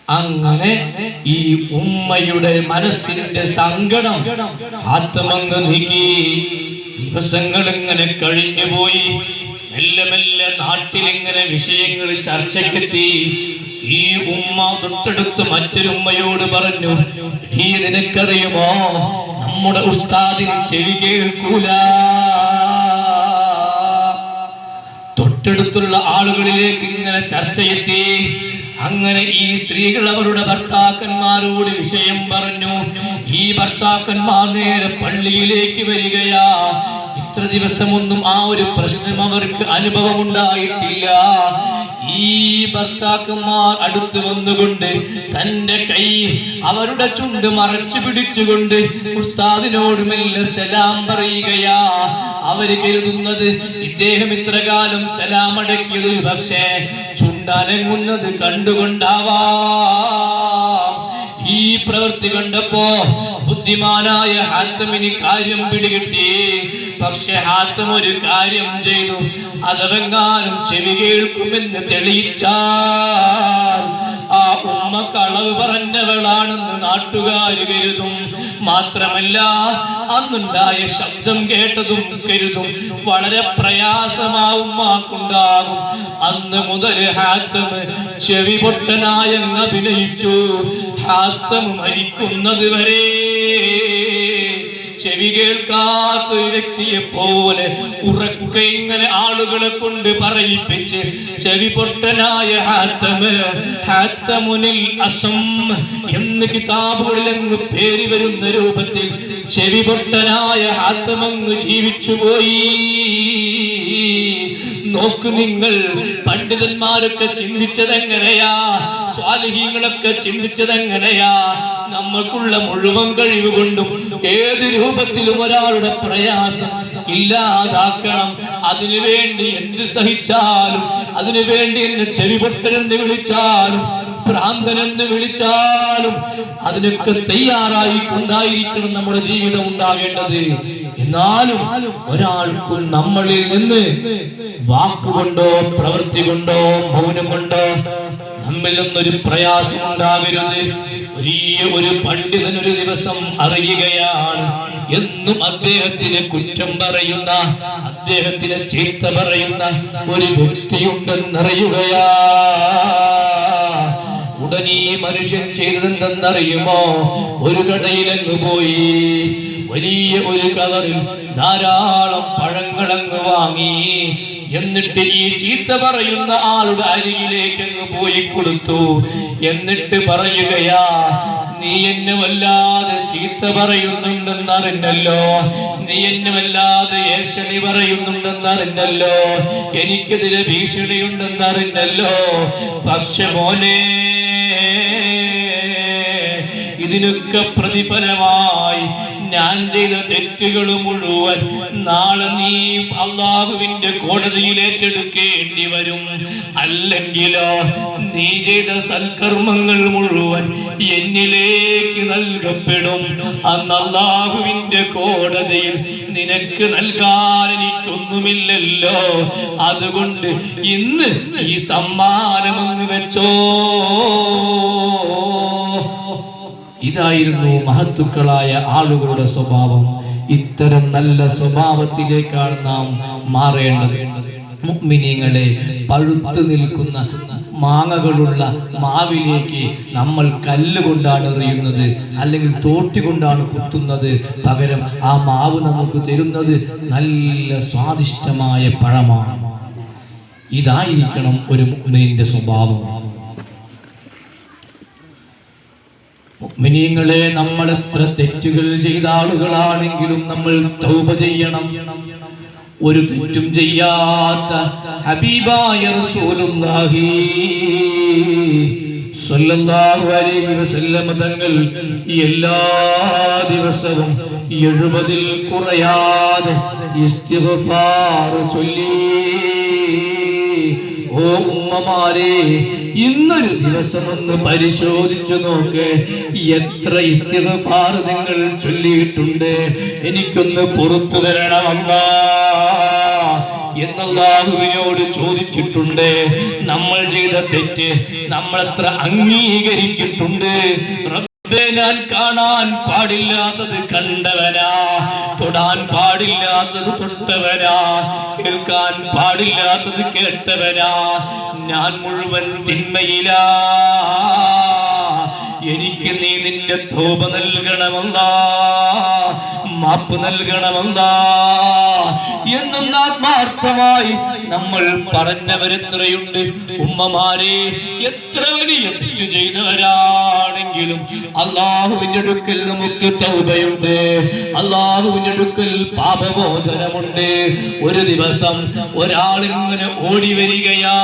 അങ്ങനെ ഈ ഉമ്മയുടെ മനസ്സിന്റെ സങ്കടം ഹാത്തമങ്ങ് നീക്കി. ദിവസങ്ങൾ ഇങ്ങനെ കഴിഞ്ഞുപോയി. മെല്ലെ മെല്ലെ നാട്ടിലിങ്ങനെ വിഷയങ്ങൾ ചർച്ചയ്ക്കെത്തി. ഈ ഉമ്മ തൊട്ടടുത്ത് മറ്റൊരു ഉമ്മയോട് പറഞ്ഞു, ഈ നിനക്കറിയുമോ നമ്മുടെ ഉസ്താദിന് ചെവി കേൾക്കൂല. തൊട്ടടുത്തുള്ള ആളുകളിലേക്ക് ഇങ്ങനെ ചർച്ചയെത്തി. അങ്ങനെ ഈ സ്ത്രീകൾ അവരുടെ ഭർത്താക്കന്മാരോട് വിഷയം പറഞ്ഞു. ഈ ഭർത്താക്കന്മാർ നേരെ പള്ളിയിലേക്ക് വരികയാ. ഇത്ര ദിവസമൊന്നും ആ ഒരു പ്രശ്നം അവർക്ക് അനുഭവമുണ്ടായിട്ടില്ല. ഈ ഭർത്താക്കന്മാർ അടുത്ത് വന്നുകൊണ്ട് തന്റെ കൈ അവരുടെ ചുണ്ട് മറച്ചു പിടിച്ചുകൊണ്ട് ഉസ്താദിനോട് മെല്ലെ സലാം പറയുകയാ. അവര് കരുതുന്നത് ഇദ്ദേഹം ഇത്ര കാലം സലാം അടക്കിയത് പക്ഷേ ചുണ്ടനങ്ങുന്നത് കണ്ടുകൊണ്ടാവാം. ഈ പ്രവൃത്തി കണ്ടപ്പോ ബുദ്ധിമാനായ ഹാത്തമിന് കാര്യം പിടികിട്ടി. പക്ഷെ ഹാത്തം ഒരു കാര്യം ചെയ്തു. അഥവെങ്ങാനും ചെവി കേൾക്കുമെന്ന് തെളിയിച്ചാൽ ആ ഉമ്മ കളവ് പറഞ്ഞവളാണെന്ന് നാട്ടുകാര് കരുതും. മാത്രമല്ല അന്നുണ്ടായ ശബ്ദം കേട്ടതും കരുതും. വളരെ പ്രയാസമാവുമാക്കുണ്ടാകും. അന്ന് മുതൽ ഹാത്തം ചെവി പൊട്ടനായെന്ന് അഭിനയിച്ചു. ഹാത്തം മരിക്കുന്നത് വരെ ചെവി കേൾക്കാത്ത ഒരു വ്യക്തിയെ പോലെ ഉറക്കെ ഇങ്ങനെ ആളുകളെ കൊണ്ട് പറയിപ്പിച്ച് ചെവി പൊട്ടനായ ഹാത്തമുനിൽ അസം എന്ന് കിതാബുകളിലങ്ങ് പേര് വരുന്ന രൂപത്തിൽ ചെവി പൊട്ടനായ ഹാത്തമങ്ങ് ജീവിച്ചുപോയി. നോക്ക് നിങ്ങൾ, പണ്ഡിതന്മാരൊക്കെ ചിന്തിച്ചതെങ്ങനെയാ, സ്വാലിഹീങ്ങളൊക്കെ ചിന്തിച്ചതെങ്ങനെയാ. നമ്മൾക്കുള്ള മുഴുവൻ കഴിവ് കൊണ്ടും ഏത് രൂപത്തിലും ഒരാളുടെ പ്രയാസം ഇല്ലാതാക്കണം. അതിനുവേണ്ടി എന്ത് സഹിച്ചാലും, അതിനുവേണ്ടി എന്നെ ചെവിപൊട്ടനെന്ന് വിളിച്ചാലും ഭ്രാന്തനെന്ന് വിളിച്ചാലും അതിനൊക്കെ തയ്യാറായി കൊണ്ടായിരിക്കണം നമ്മുടെ ജീവിതം ഉണ്ടാകേണ്ടത്. എന്നാലും ഒരാൾക്കും നമ്മളിൽ നിന്ന് വാക്കുകൊണ്ടോ പ്രവൃത്തി കൊണ്ടോ മൗനം കൊണ്ടോ നമ്മിൽ നിന്നൊരു പ്രയാസം ഉണ്ടാകരുത്. വലിയ ഒരു പണ്ഡിതൻ ഒരു ദിവസം അറിയുകയാണ്, എന്നും അദ്ദേഹത്തിന് കുറ്റം പറയുന്ന, അദ്ദേഹത്തിന് ചീത്ത പറയുന്ന ഒരു വ്യക്തിയുണ്ടെന്നറിയുകയാ. ഉടനെ മനുഷ്യൻ ചെയ്തതെന്തെന്നറിയുമോ? ഒരു കടയിലങ്ങ് പോയി വലിയ ഒരു കവറിൽ ധാരാളം പഴങ്ങളങ്ങ് വാങ്ങി എന്നിട്ട് ഈ ചീത്ത പറയുന്ന ആളുടെ അരികിലേക്ക് അങ്ങ് പോയി കൊടുത്തു. എന്നിട്ട് പറയുകയാ, നീ എന്നെ വല്ലാതെ ചീത്ത പറയുന്നുണ്ടെന്നറിഞ്ഞല്ലോ, നീ എന്നെ വല്ലാതെ ഏഷണി പറയുന്നുണ്ടെന്നറിഞ്ഞല്ലോ, എനിക്കെതിരെ ഭീഷണിയുണ്ടെന്നറിഞ്ഞല്ലോ. പക്ഷെ മോനെ, ഇതിനൊക്കെ പ്രതിഫലമായി ഞാൻ ചെയ്ത തെറ്റുകൾ മുഴുവൻ നാളെ നീ അള്ളാഹുവിന്റെ കോടതിയിൽ ഏറ്റെടുക്കേണ്ടി വരും. അല്ലെങ്കിലോ നീ ചെയ്ത സൽക്കർമ്മങ്ങൾ മുഴുവൻ എന്നിലേക്ക് നൽകപ്പെടും. അന്ന് അള്ളാഹുവിന്റെ കോടതിയിൽ നിനക്ക് നൽകാൻ എനിക്കൊന്നുമില്ലല്ലോ. അതുകൊണ്ട് ഇന്ന് ഈ സമ്മാനമൊന്ന് വെച്ചോ. ഇതായിരുന്നു മഹത്തുക്കളായ ആളുകളുടെ സ്വഭാവം. ഇത്തരം നല്ല സ്വഭാവത്തിലേക്കാണ് നാം മാറേണ്ടത്. മുഅ്മിനീങ്ങളെ, പഴുത്തു നിൽക്കുന്ന മാങ്ങകളുള്ള മാവിലേക്ക് നമ്മൾ കല്ലുകൊണ്ടാണ് എറിയുന്നത്, അല്ലെങ്കിൽ തോട്ടി കൊണ്ടാണ് കുത്തുന്നത്. പകരം ആ മാവ് നമുക്ക് തരുന്നത് നല്ല സ്വാദിഷ്ടമായ പഴമാണ്. ഇതായിരിക്കണം ഒരു മുഅ്മിനിന്റെ സ്വഭാവം. മുഅ്മിനീങ്ങളെ, നമ്മൾ എത്ര തെറ്റുകൾ ചെയ്ത ആളുകളാണെങ്കിലും നമ്മൾ തൗബ ചെയ്യണം. ഒരു തെറ്റും ചെയ്യാത്ത ഹബീബായ റസൂലുള്ളാഹി സ്വല്ലല്ലാഹു അലൈഹി വസല്ലം തങ്ങൾ എല്ലാ ദിവസവും 70-ൽ കുറയാതെ ഇസ്തിഗ്ഫാർ ചൊല്ലി. ഓ ഉമ്മമാരെ, ഇന്നൊരു ദിവസം ഒന്ന് പരിശോധിച്ചു നോക്ക്, എത്ര ഇസ്തിഗ്ഫാർ നിങ്ങൾ ചൊല്ലിയിട്ടുണ്ട്. എനിക്കൊന്ന് പുറത്തു തരണമല്ലാ എന്ന് അല്ലാഹുവിനോട് ചോദിച്ചിട്ടുണ്ട്. നമ്മൾ ചെയ്ത തെറ്റ് നമ്മൾ എത്ര അംഗീകരിച്ചിട്ടുണ്ട്. ഞാൻ കാണാൻ പാടില്ലാത്തത് കണ്ടവനാ, തൊടാൻ പാടില്ലാത്തത് തൊട്ടവനാ, കേൾക്കാൻ പാടില്ലാത്തത് കേട്ടവനാ. ഞാൻ മുഴുവൻ തിന്മയിലാ. എനിക്ക് നീ നിന്റെ തൗബ നൽകണമല്ലാ, മാപ്പ് നൽകണമല്ലാ എന്ന ആത്മാർത്ഥമായി നമ്മൾ പറഞ്ഞവരെത്രയുണ്ട്. ഉമ്മമാരെ, എത്ര വലിയ തെറ്റു ചെയ്തവരാണെങ്കിലും അല്ലാഹുവിന്റെ അടുക്കൽ നമുക്ക് തൗബയുണ്ട്, അല്ലാഹുവിന്റെ അടുക്കൽ പാപമോചനമുണ്ട്. ഒരു ദിവസം ഒരാളിങ്ങനെ ഓടി വരികയാ.